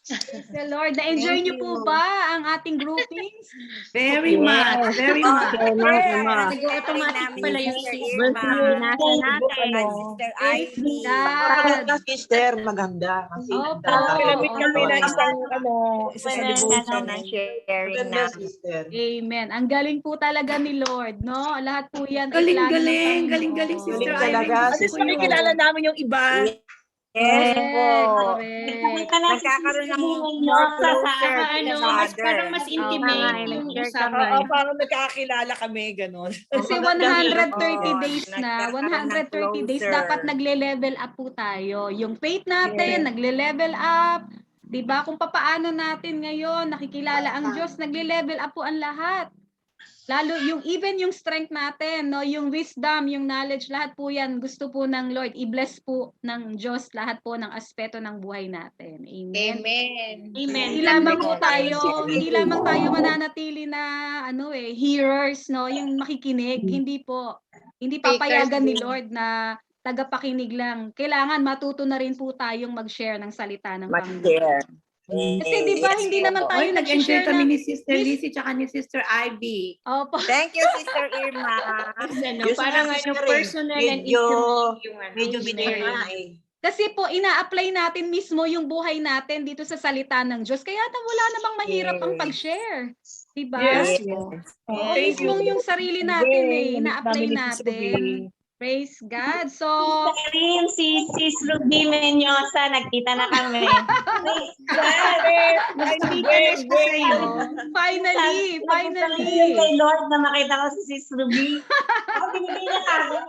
Praise the Lord. Na-enjoy Thank niyo po you. ba ang ating groupings? Very much, very much. Nag-automatic pala yung Binasa natin. Sister Praise Ivy. God. Sister, maganda. Kasi Opo. pinamit kami Opo. ng isa sa devotion. ng sharing Maganda, namin. sister. Amen. Ang galing po talaga ni Lord, no? Lahat po yan ay Galing, plano ng galing, Panginoon. galing, Sister Galing talaga. Ivy. At least makikilala namin yung iba. Yes po. Correct. Nagkakaroon ng more Sa closer ano, together. parang mas intimate yung usapan. Oo, parang nagkakakilala kami, gano'n. Kasi 130 days na, 130 days closer. dapat nagle-level up po tayo. Yung faith natin, nagle-level up. 'Di ba? Kung papaano natin ngayon nakikilala ang Diyos, nagle-level up po ang lahat. Lalo even yung strength natin, no, yung wisdom, yung knowledge, lahat po 'yan gusto po ng Lord. I-bless po ng Diyos lahat po ng aspeto ng buhay natin. Amen. Amen. Hindi lamang po tayo, hindi lamang tayo mananatili na hearers, no, yung makikinig, hindi po. Hindi papayagan ni Lord na tagapakinig lang. Kailangan matuto na rin po tayong mag-share ng salita ng Panginoon. Mag-share. Kasi di ba hindi naman tayo Oy, nag-enjoy nag-share kami ng ni Sister Lizzie tsaka ni Sister Ivy. Opo. Thank you, Sister Irma. Parang personal and intimate yung Medyo bitter nga eh. Kasi po, ina-apply natin mismo yung buhay natin dito sa salita ng Diyos. Kaya wala namang mahirap ang pag-share. Diba? Yes. Oo, mismo yung sarili natin ina-apply natin. Praise God. So, si Sis Ruby Menyosa, nagkita na kami. Finally. Kay Lord na makita ko si Sis Ruby. Binigay na kagad.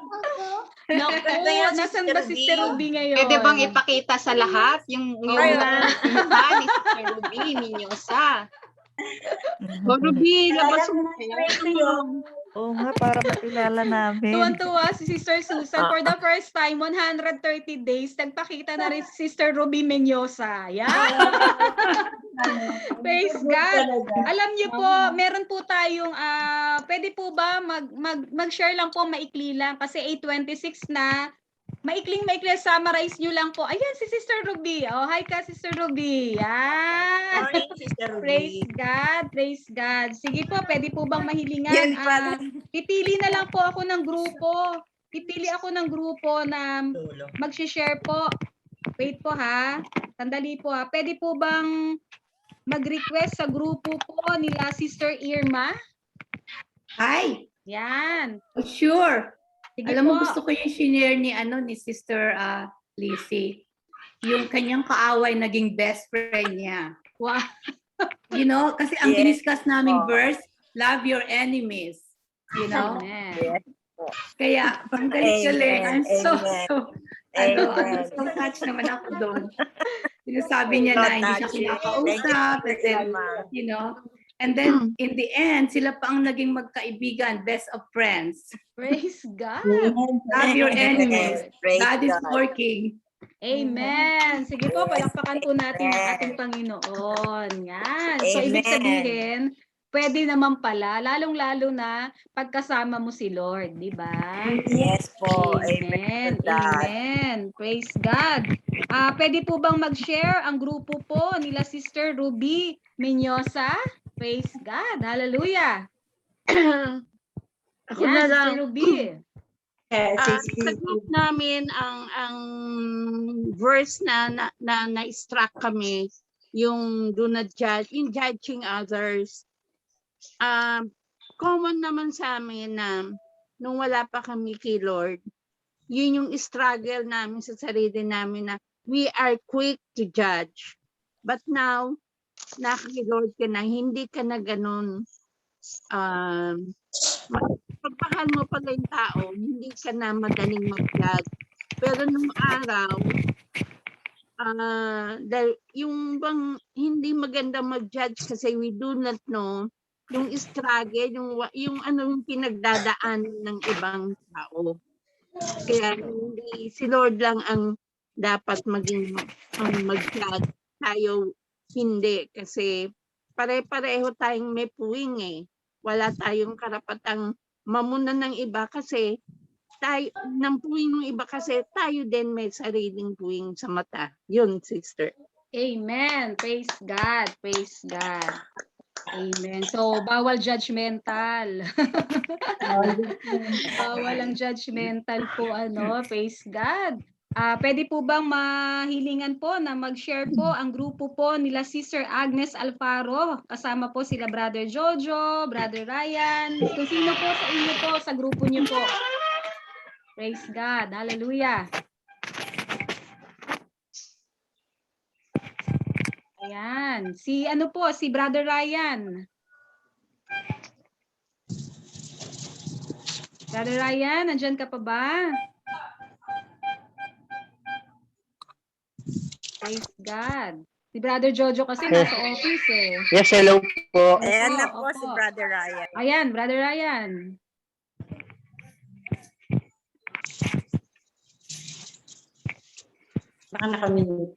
Naku, nasan ba si Sister Ruby ngayon? Pwede bang ipakita sa lahat yung mukha ni Sister Ruby Minyosa? O Ruby, labas mo. Oo nga, para makilala namin. Tuwan-tuwa si Sister Susan. For the first time, 130 days, nagpakita na rin si Sister Ruby Menyosa. Yeah. Praise God. Alam niyo po, meron po tayong, pwede po ba mag-share lang po, maikli lang. Kasi 8:26 na. Maikling summarize nyo lang po. Ayan, si Sister Ruby. Oh, hi ka, Sister Ruby. Yan. Morning, Sister Ruby. Praise God, praise God. Sige po, pwede po bang mahilingan? Pipili na lang po ako ng grupo. Pipili ako ng grupo na mag-share po. Wait po ha. Sandali po ha. Pwede po bang mag-request sa grupo po nila Sister Irma? Hi. Yan. Oh, sure. Sige Alam mo, po. gusto ko yung shinare ni Sister Lizzie. Yung kanyang kaaway naging best friend niya. Wow. You know, kasi ang diniscuss naming verse, love your enemies. You know? Amen. Kaya, ang galing-galing. I'm so touched naman ako doon. Sabi niya na hindi siya kinakausap. You know? And then, in the end, sila pa ang naging magkaibigan, best of friends. Praise God. Love your enemies. Praise God is God. working. Amen. Sige po, palakpakan po natin ang ating Panginoon. Yan. So, ibig Amen. sabihin, pwede naman pala, lalong-lalo na pagkasama mo si Lord, di ba? Yes po. Amen. Amen to that. Amen. Praise God. Pwede po bang mag-share ang grupo po nila Sister Ruby Menyosa? Praise God. Hallelujah. Ako Yan, na Sister lang. Ruby. Sa group namin, ang verse na-struck kami, yung do not judge, in judging others. Common naman sa amin na nung wala pa kami kay Lord, yun yung struggle namin sa sarili namin na we are quick to judge. But now, nakakilord ka na, hindi ka na ganun. Pagpahal mo pala yung tao, hindi ka na madaling mag-judge. Pero nung araw, yung bang hindi maganda mag-judge kasi we do not know yung struggle, yung pinagdadaan ng ibang tao. Kaya hindi si Lord lang ang dapat maging mag-judge. Tayo hindi kasi pare-pareho tayong may puwing eh. Wala tayong karapatang mamunan ng iba kasi tayo ng puwing ng iba kasi tayo din may sariling puwing sa mata. Yun, sister. Amen. Praise God. Praise God. Amen. So, bawal judgmental. Bawal ang judgmental po, ano. Praise God. Pwede po bang mahilingan po na mag-share po ang grupo po nila Sister Agnes Alfaro. Kasama po sila Brother Jojo, Brother Ryan. Kung sino po sa inyo po, sa grupo niyo po. Praise God. Hallelujah. Ayan. Si ano po, si Brother Ryan. Brother Ryan, nandyan ka pa ba? Praise God. Si Brother Jojo kasi Yes. nasa office eh. Yes, hello po. Ayan na Opo, po si opo. Brother Ryan. Ayan, Brother Ryan. Baka nakamute.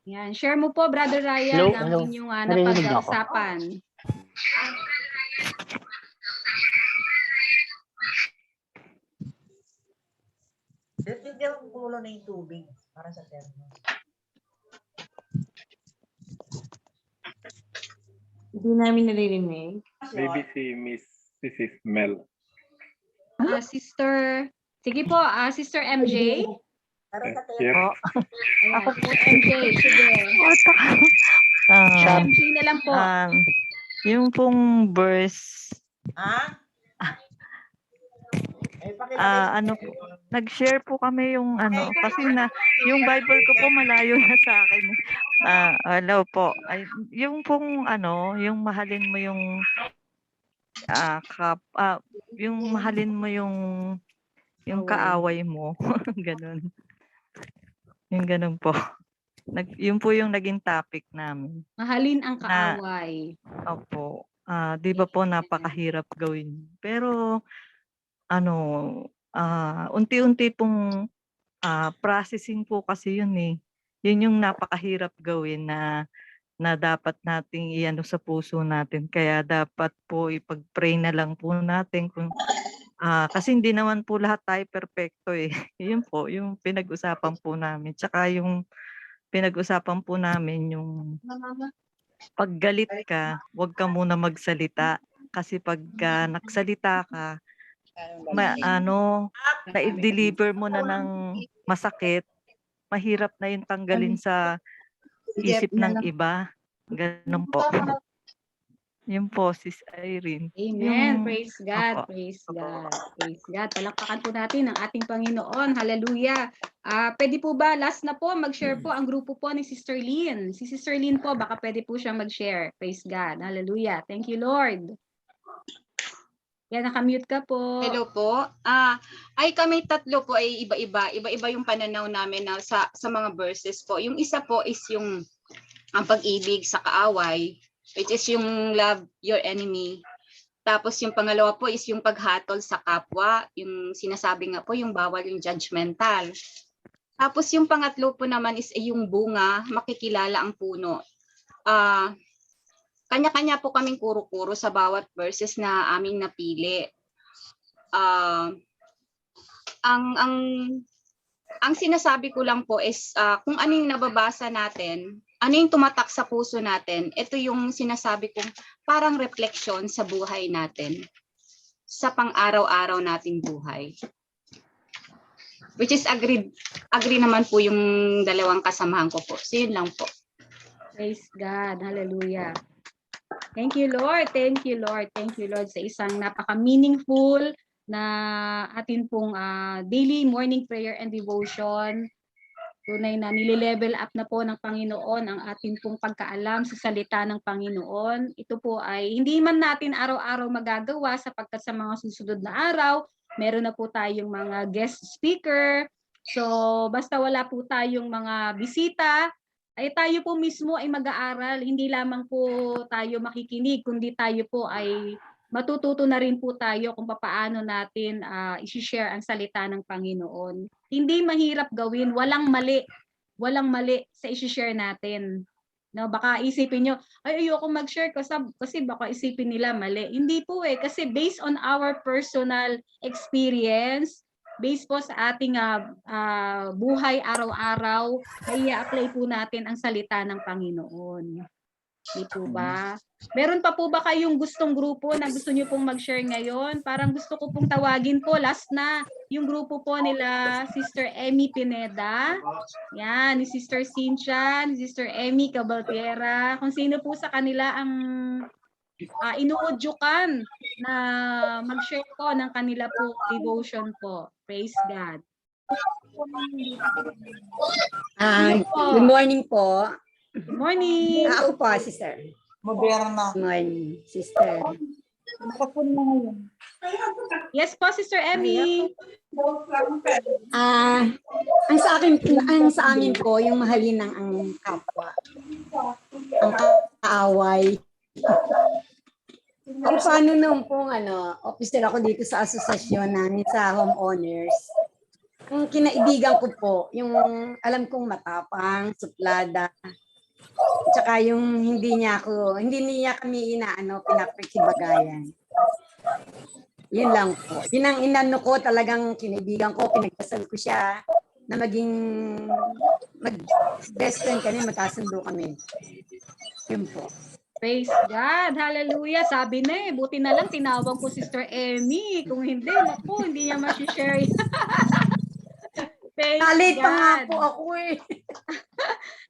Yan, share mo po Brother Ryan Hello, ang hello. inyong Narinig niyo ako? napag-usapan. Hindi ako kumulo na yung tubig para sa thermos. Hindi namin naririnig. Maybe si Mrs. Mel. Sister, sige po, Sister MJ. Yes. Ayan, Sister MJ, sige. Ah, MJ na lang po. yung pong verse, ano po, nag-share po kami yung ano, kasi yung Bible ko po malayo na sa akin. Hello po. Ay, yung pong ano, yung mahalin mo yung yung mahalin mo yung kaaway mo. Ganun. Yung ganun po. Yun po yung naging topic namin. Mahalin ang kaaway. Opo. Di ba po napakahirap gawin. Pero ano, unti-unti pong processing po kasi yun eh. Yun yung napakahirap gawin na dapat nating iano sa puso natin. Kaya dapat po ipag-pray na lang po natin kasi hindi naman po lahat tayo perpekto eh. Yun po, yung pinag-usapan po namin. Tsaka yung pinag-usapan po namin yung paggalit ka, huwag ka muna magsalita. Kasi pagka nagsalita ka, na-deliver mo na ng masakit, mahirap na yung tanggalin sa isip ng iba. Ganun po. Yun po, Sis Irene. Amen. Praise God. Praise God. Praise God. Palakpakan po natin ang ating Panginoon. Hallelujah. Pwede po ba, last na po, mag-share po ang grupo po ni Sister Lynn. Si Sister Lynn po, baka pwede po siya mag-share. Praise God. Hallelujah. Thank you, Lord. Yan, nakamute ka po. Hello po. Ay kami tatlo po ay iba-iba. Iba-iba yung pananaw namin na sa mga verses po. Yung isa po is yung ang pag-ibig sa kaaway, which is yung love your enemy. Tapos yung pangalawa po is yung paghatol sa kapwa. Yung sinasabi nga po yung bawal yung judgmental. Tapos yung pangatlo po naman is yung bunga, makikilala ang puno. Kanya-kanya po kaming kuro-kuro sa bawat verses na aming napili. Ang sinasabi ko lang po is kung ano yung nababasa natin, ano yung tumatak sa puso natin, ito yung sinasabi kong parang reflection sa buhay natin, sa pang-araw-araw nating buhay. Which is agree naman po yung dalawang kasamahan ko po. So yun lang po. Praise God. Hallelujah. Thank you, Lord. Thank you, Lord. Thank you, Lord, sa isang napaka-meaningful na atin pong daily morning prayer and devotion. Tunay na nile-level up na po ng Panginoon ang atin pong pagkaalam sa salita ng Panginoon. Ito po ay hindi man natin araw-araw magagawa sapagkat sa mga susunod na araw, meron na po tayong mga guest speaker. So basta wala po tayong mga bisita, ay tayo po mismo ay mag-aaral. Hindi lamang po tayo makikinig, kundi tayo po ay matututo na rin po tayo kung paano natin i-share ang salita ng Panginoon. Hindi mahirap gawin, walang mali sa i-share natin. No, baka isipin nyo, ay ayoko mag-share kasi baka isipin nila mali. Hindi po kasi based on our personal experience, based po sa ating buhay araw-araw, na i-apply po natin ang salita ng Panginoon. Di po ba? Meron pa po ba kayong gustong grupo na gusto niyo pong mag-share ngayon? Parang gusto ko pong tawagin po, last na, yung grupo po nila Sister Emmy Pineda. Yan, ni Sister Cynthia, ni Sister Emmy Cabaltiera. Kung sino po sa kanila ang inuudyukan na mag-share po ng kanila po devotion po. Praise God. Good morning po. Good morning. Ako po, sister. Moderna. Good morning, sister. Yes po, Sister Emmy. Ang sa amin po, yung mahalin ng ang kapwa. Ang kaaway. Kung paano nung pong officer ako dito sa asosasyon namin sa homeowners, ang kinaibigan ko po, yung alam kong matapang, suplada, tsaka yung hindi niya kami pinapakibagayan. Yun lang po. Yun ang inano ko, talagang kinaibigan ko, pinagdasal ko siya na maging best friend kami, magkasundo kami. Yun po. Praise God. Hallelujah. Sabi na buti na lang tinawag ko Sister Emmy. Kung hindi, naku, hindi niya ma-share. Nalit pa nga po ako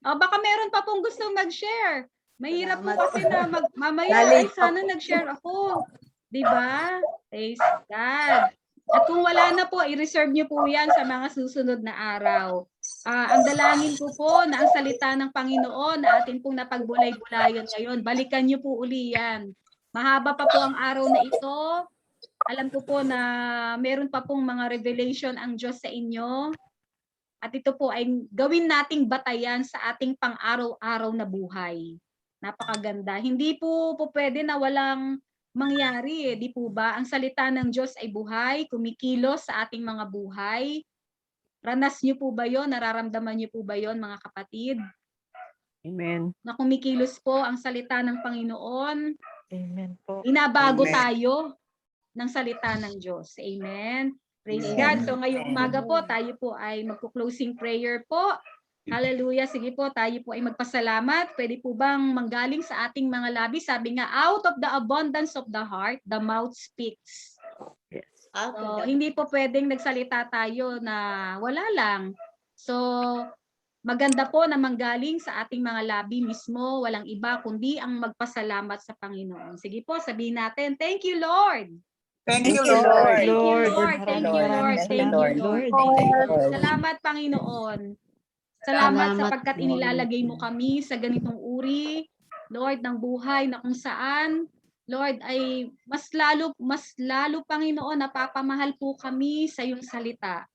baka meron pa pong gusto mag-share. Mahirap po kasi na mamaya ay sana nag-share ako. Diba? Praise God. At kung wala na po, i-reserve niyo po yan sa mga susunod na araw. Ang dalangin ko po na ang salita ng Panginoon na atin pong napagbulay-bulayan ngayon, balikan niyo po uli yan. Mahaba pa po ang araw na ito. Alam ko po na meron pa pong mga revelation ang Diyos sa inyo. At ito po ay gawin nating batayan sa ating pang-araw-araw na buhay. Napakaganda. Hindi po pwede na walang mangyari, di po ba? Ang salita ng Diyos ay buhay, kumikilos sa ating mga buhay. Ranas niyo po ba yon? Nararamdaman niyo po ba yon, mga kapatid? Amen. Na kumikilos po ang salita ng Panginoon. Amen po. Inabago tayo ng salita ng Diyos. Amen. Praise God. So ngayong umaga po, tayo po ay magpo-closing prayer po. Hallelujah. Sige po, tayo po ay magpasalamat. Pwede po bang manggaling sa ating mga labi? Sabi nga, out of the abundance of the heart, the mouth speaks. Yes. So, hindi po pwedeng nagsalita tayo na wala lang. So, maganda po na manggaling sa ating mga labi mismo, walang iba kundi ang magpasalamat sa Panginoon. Sige po, sabihin natin, thank you, Lord. Thank you, Lord. Thank you, Lord. Thank you, Lord. Thank you, Lord. Thank you, Lord. Salamat, Panginoon. Salamat sapagkat inilalagay mo kami sa ganitong uri, Lord, ng buhay na kung saan, Lord, ay mas lalo, Panginoon, napapamahal po kami sa iyong salita.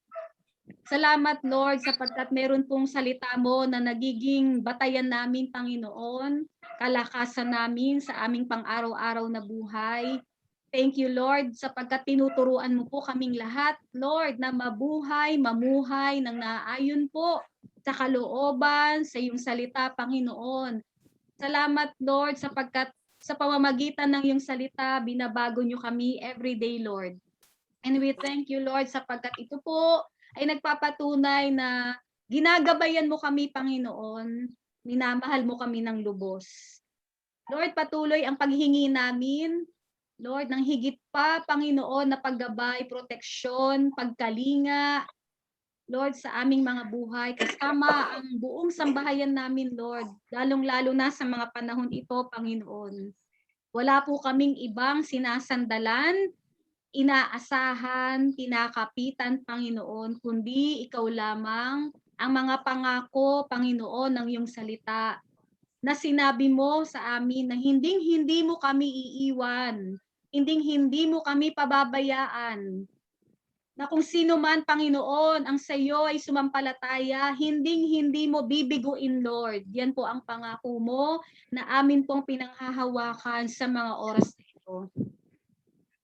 Salamat, Lord, sapagkat meron pong salita mo na nagiging batayan namin, Panginoon, kalakasan namin sa aming pang-araw-araw na buhay. Thank you, Lord, sapagkat tinuturuan mo po kaming lahat, Lord, na mabuhay, mamuhay ng naayon po sa kalooban, sa iyong salita, Panginoon. Salamat, Lord, sapagkat sa pamamagitan ng iyong salita, binabago niyo kami everyday, Lord. And we thank you, Lord, sapagkat ito po ay nagpapatunay na ginagabayan mo kami, Panginoon. Minamahal mo kami ng lubos. Lord, patuloy ang paghingi namin, Lord, ng higit pa, Panginoon, na paggabay, proteksyon, pagkalinga, Lord, sa aming mga buhay, kasama ang buong sambahayan namin, Lord, lalong-lalo na sa mga panahon ito, Panginoon. Wala po kaming ibang sinasandalan, inaasahan, kinakapitan, Panginoon, kundi ikaw lamang ang mga pangako, Panginoon, ng iyong salita, na sinabi mo sa amin na hinding-hindi mo kami iiwan, hinding-hindi mo kami pababayaan, na kung sino man, Panginoon, ang sa iyo ay sumampalataya, hinding-hindi mo bibiguin, Lord. Yan po ang pangako mo na amin pong pinanghahawakan sa mga oras na ito.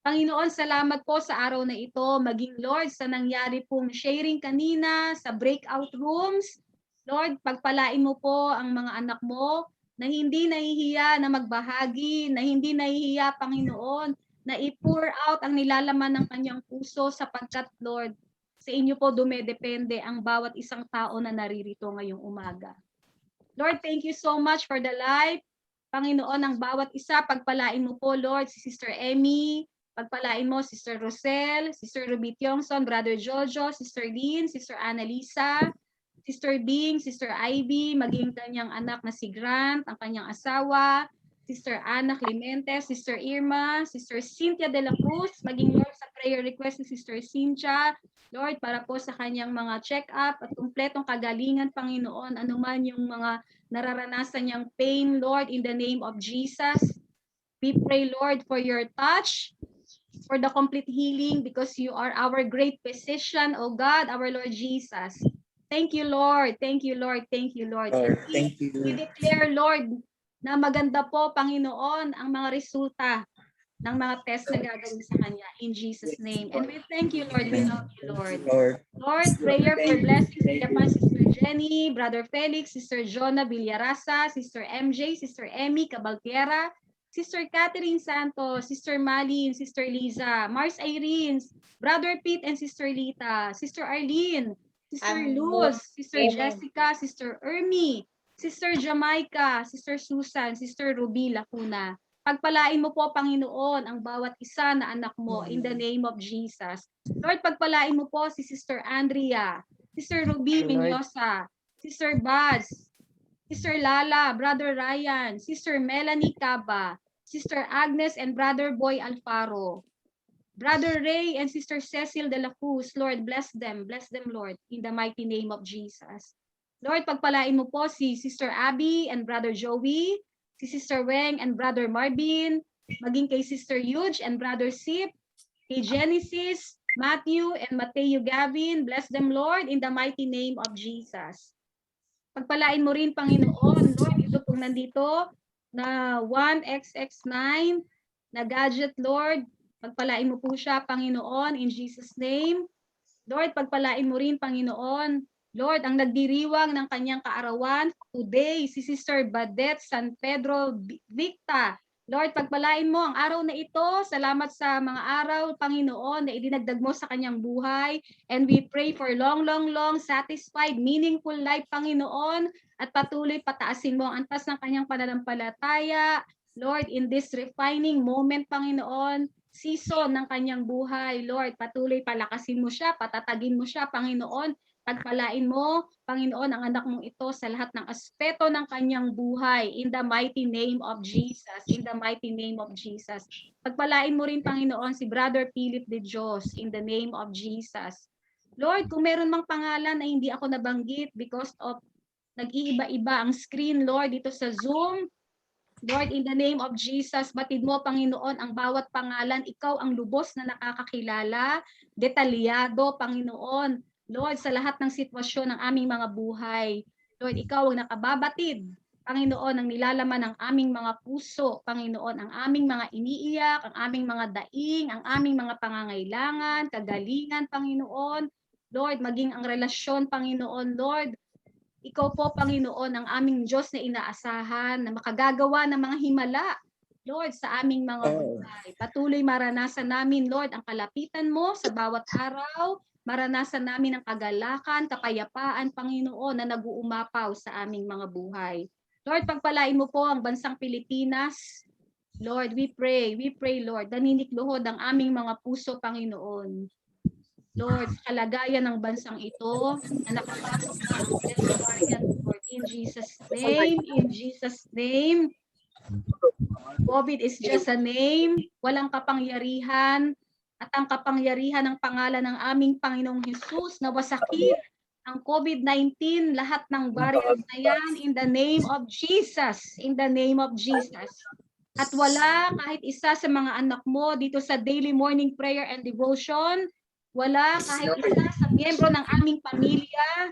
Panginoon, salamat po sa araw na ito, maging Lord, sa nangyari pong sharing kanina, sa breakout rooms. Lord, pagpalain mo po ang mga anak mo na hindi nahihiya na magbahagi, na hindi nahihiya, Panginoon, na i-pour out ang nilalaman ng kanyang puso sapagkat, Lord, Sa inyo po dumedepende ang bawat isang tao na naririto ngayong umaga. Lord, thank you so much for the life. Panginoon, ang bawat isa, pagpalain mo po, Lord, si Sister Emmy, pagpalain mo, Sister Rosel, Sister Ruby Tiongson, Brother Jojo, Sister Lynn, Sister Annalisa, Sister Bing, Sister Ivy, maging kanyang anak na si Grant, ang kanyang asawa, Sister Ana Clemente, Sister Irma, Sister Cynthia de la Cruz, maging Lord sa prayer request ni Sister Cynthia, Lord, para po sa kanyang mga check-up at kumpletong kagalingan, Panginoon, anuman yung mga nararanasan niyang pain, Lord, in the name of Jesus. We pray, Lord, for your touch, for the complete healing, because you are our great physician, O God, our Lord Jesus. Thank you, Lord. Thank you, Lord. Thank you, Lord. Lord, And thank you. we declare, Lord, na maganda po, Panginoon, ang mga resulta ng mga test na gagawin sa kanya in Jesus' name. And we thank you, Lord. We love you, Lord. Lord, prayer for blessings upon Sister Jenny, Brother Felix, Sister Jonah Villarasa, Sister MJ, Sister Emmy Cabalguera, Sister Catherine Santos, Sister Malin, Sister Liza, Mars Irene, Brother Pete and Sister Lita, Sister Arlene, Sister Luz, Sister Jessica, Sister Ermi, Sister Jamaica, Sister Susan, Sister Ruby Lacuna. Pagpalain mo po, Panginoon, ang bawat isa na anak mo in the name of Jesus. Lord, pagpalain mo po si Sister Andrea, Sister Ruby Menyosa, Sister Baz, Sister Lala, Brother Ryan, Sister Melanie Caba, Sister Agnes and Brother Boy Alfaro, Brother Ray and Sister Cecil de la Cruz. Lord, bless them, Lord, in the mighty name of Jesus. Lord, pagpalain mo po si Sister Abby and Brother Joey, si Sister Weng and Brother Marvin, maging kay Sister Huge and Brother Sip, kay Genesis, Matthew and Mateo Gavin. Bless them, Lord, in the mighty name of Jesus. Pagpalain mo rin, Panginoon, Lord, ito pong nandito na 1XX9 na gadget, Lord. Pagpalain mo po siya, Panginoon, in Jesus' name. Lord, pagpalain mo rin, Panginoon, Lord, ang nagdiriwang ng kanyang kaarawan today, si Sister Badet San Pedro Victa. Lord, pagpalain mo ang araw na ito. Salamat sa mga araw, Panginoon, na idinagdag mo sa kanyang buhay. And we pray for long, satisfied, meaningful life, Panginoon. At patuloy pataasin mo ang antas ng kanyang pananampalataya. Lord, in this refining moment, Panginoon, season ng kanyang buhay, Lord, patuloy palakasin mo siya, patatagin mo siya, Panginoon. Pagpalain mo, Panginoon, ang anak mong ito sa lahat ng aspeto ng kanyang buhay in the mighty name of Jesus, in the mighty name of Jesus. Pagpalain mo rin, Panginoon, si Brother Philip de Dios in the name of Jesus. Lord, kung meron mang pangalan na hindi ako nabanggit because of nag-iiba-iba ang screen, Lord, dito sa Zoom, Lord, in the name of Jesus, batid mo, Panginoon, ang bawat pangalan. Ikaw ang lubos na nakakakilala, detalyado, Panginoon. Lord, sa lahat ng sitwasyon ng aming mga buhay, Lord, ikaw ang nakababatid, Panginoon, ang nilalaman ng aming mga puso, Panginoon, ang aming mga iniiyak, ang aming mga daing, ang aming mga pangangailangan, kagalingan, Panginoon. Lord, maging ang relasyon, Panginoon, Lord, ikaw po, Panginoon, ang aming Diyos na inaasahan, na makagagawa ng mga himala, Lord, sa aming mga buhay. Patuloy maranasan namin, Lord, ang kalapitan mo sa bawat araw, maranasan namin ang kagalakan, kapayapaan, Panginoon, na nag-uumapaw sa aming mga buhay. Lord, pagpalain mo po ang bansang Pilipinas. Lord, we pray, Lord, naninikluhod ang aming mga puso, Panginoon. Lord, kalagayan ng bansang ito, na nakapasok na ang Delta variant, Lord, in Jesus' name. COVID is just a name, walang kapangyarihan, at ang kapangyarihan ng pangalan ng aming Panginoong Hesus na wasakin ang COVID-19, lahat ng variants na yan, in the name of Jesus, in the name of Jesus. At wala kahit isa sa mga anak mo dito sa daily morning prayer and devotion, wala kahit isa sa miyembro ng aming pamilya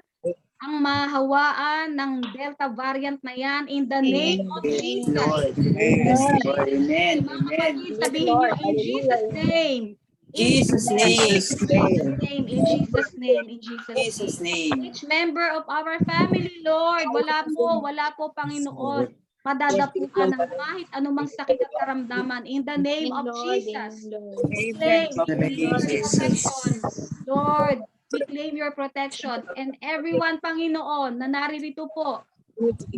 ang mahawaan ng Delta variant na yan, in the name of Jesus. Amen. Amen. Sabihin niyo, in Jesus' name. Jesus' name. In Jesus' name. Each member of our family, Lord, wala po, Panginoon, madadapuan ng kahit anumang sakit at karamdaman in the name of Jesus. Lord, we claim your protection. And everyone, Panginoon, na naririto po,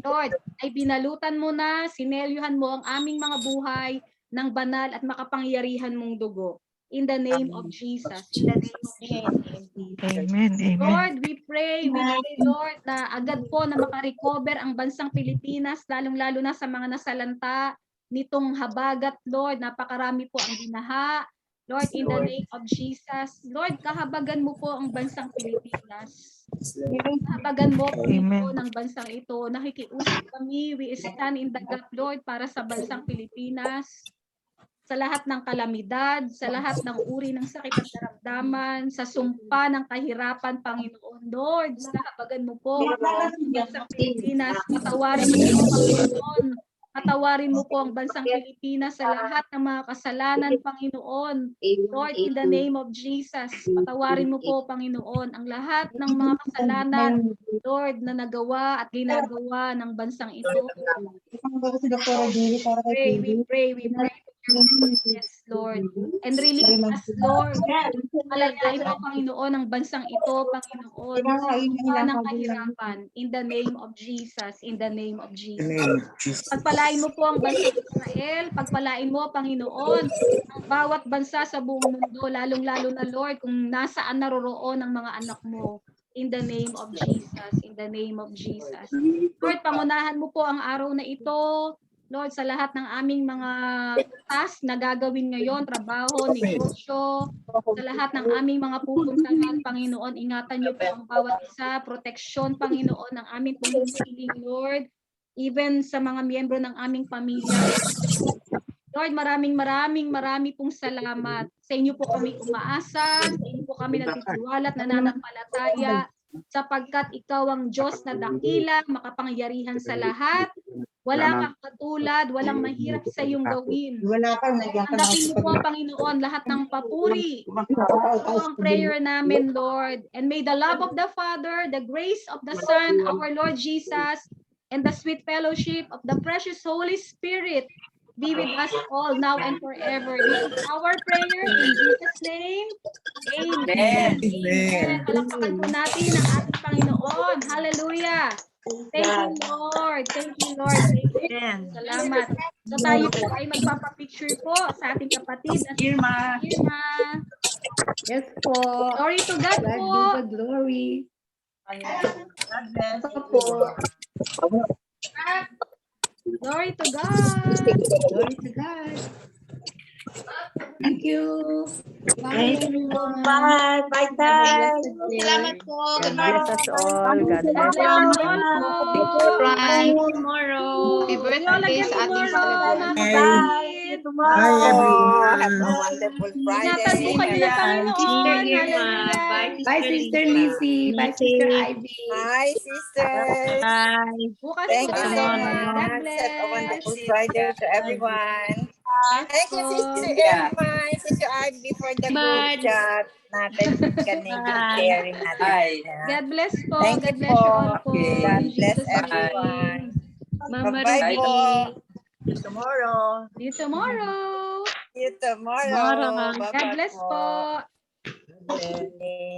Lord, ay binalutan mo na, sinelyuhan mo ang aming mga buhay ng banal at makapangyarihan mong dugo. In the name of Jesus. In the name of Jesus. Amen. Amen. Lord, we pray, Lord, na agad po na makarecover ang bansang Pilipinas, lalong-lalo na sa mga nasalanta nitong habagat, Lord. Napakarami po ang binaha. Lord, in the name of Jesus. Lord, kahabagan mo po ang bansang Pilipinas. Kahabagan mo po ng bansang ito. Nakikiusap kami, we stand in the gap, Lord, para sa bansang Pilipinas. Sa lahat ng kalamidad, sa lahat ng uri ng sakit at naramdaman, sa sumpa ng kahirapan, Panginoon, Lord, nahabagan mo po sa Pilipinas, patawarin mo po, Panginoon, patawarin mo po ang bansang Pilipinas sa lahat ng mga kasalanan, Panginoon, Lord, in the name of Jesus, patawarin mo po, Panginoon, ang lahat ng mga kasalanan, Lord, na nagawa at ginagawa ng bansang ito. We pray. Yes, Lord. And release us, Lord. Malalain mo, Panginoon, ang bansang ito, Panginoon. Sa ng kahirapan. In the name of Jesus. In the name of Jesus. Pagpalain mo po ang bansang Israel. Pagpalain mo, Panginoon, ang bawat bansa sa buong mundo, lalong-lalo na, Lord, kung nasaan naroroon ang mga anak mo. In the name of Jesus. In the name of Jesus. Lord, pangunahan mo po ang araw na ito. Lord, sa lahat ng aming mga task na gagawin ngayon, trabaho, negosyo, sa lahat ng aming mga pupuntahan, Panginoon, ingatan niyo po ang bawat isa, proteksyon, Panginoon, ng aming pumpiling, Lord, even sa mga miyembro ng aming pamilya. Lord, marami pong salamat. Sa inyo po kami umaasa, sa inyo po kami nagtitiwala at nananampalataya, sapagkat ikaw ang Diyos na dakila, makapangyarihan sa lahat. Wala kang katulad, walang mahirap sa iyong gawin. Tanggapin niyo po, Panginoon, lahat ng papuri. Ito ang prayer namin, Lord. And may the love of the Father, the grace of the Son, our Lord Jesus, and the sweet fellowship of the precious Holy Spirit be with us all now and forever. This is our prayer in Jesus' name. Amen. Amen. Palakpakan po natin ang ating Panginoon. Hallelujah. Thank you, Lord. Thank you, Lord. Thank you. Salamat. So tayo po ay magpapapicture po sa ating kapatid. Irma. Yes po. Glory to God po. God be the glory. God bless. Po. Glory to God. Glory to God. Thank you. Bye. Bye. Bye. Salamat po. God bless us all. God God bless bless us you all all. po. Tomorrow. Happy birthday sa ating celebrant. Bye, everyone. Have a wonderful Ingatan po Friday. kayo ng Panginoon. Hallelujah. Bye, Sister Lizzie. Bye, Sister Ivy. Hi, sisters. Bukas Thank po you so ulit. much. God Have a bless. wonderful Friday to everyone. Yes Thank you, po. Sister Irma, Sister Ivy, for the group chat natin. Sharing natin. God bless po. Thank God you bless you all po. God In bless Jesus' name. everyone. Mama Bye-bye po. See you tomorrow. See you tomorrow. See you tomorrow. God bless po. Bye-bye.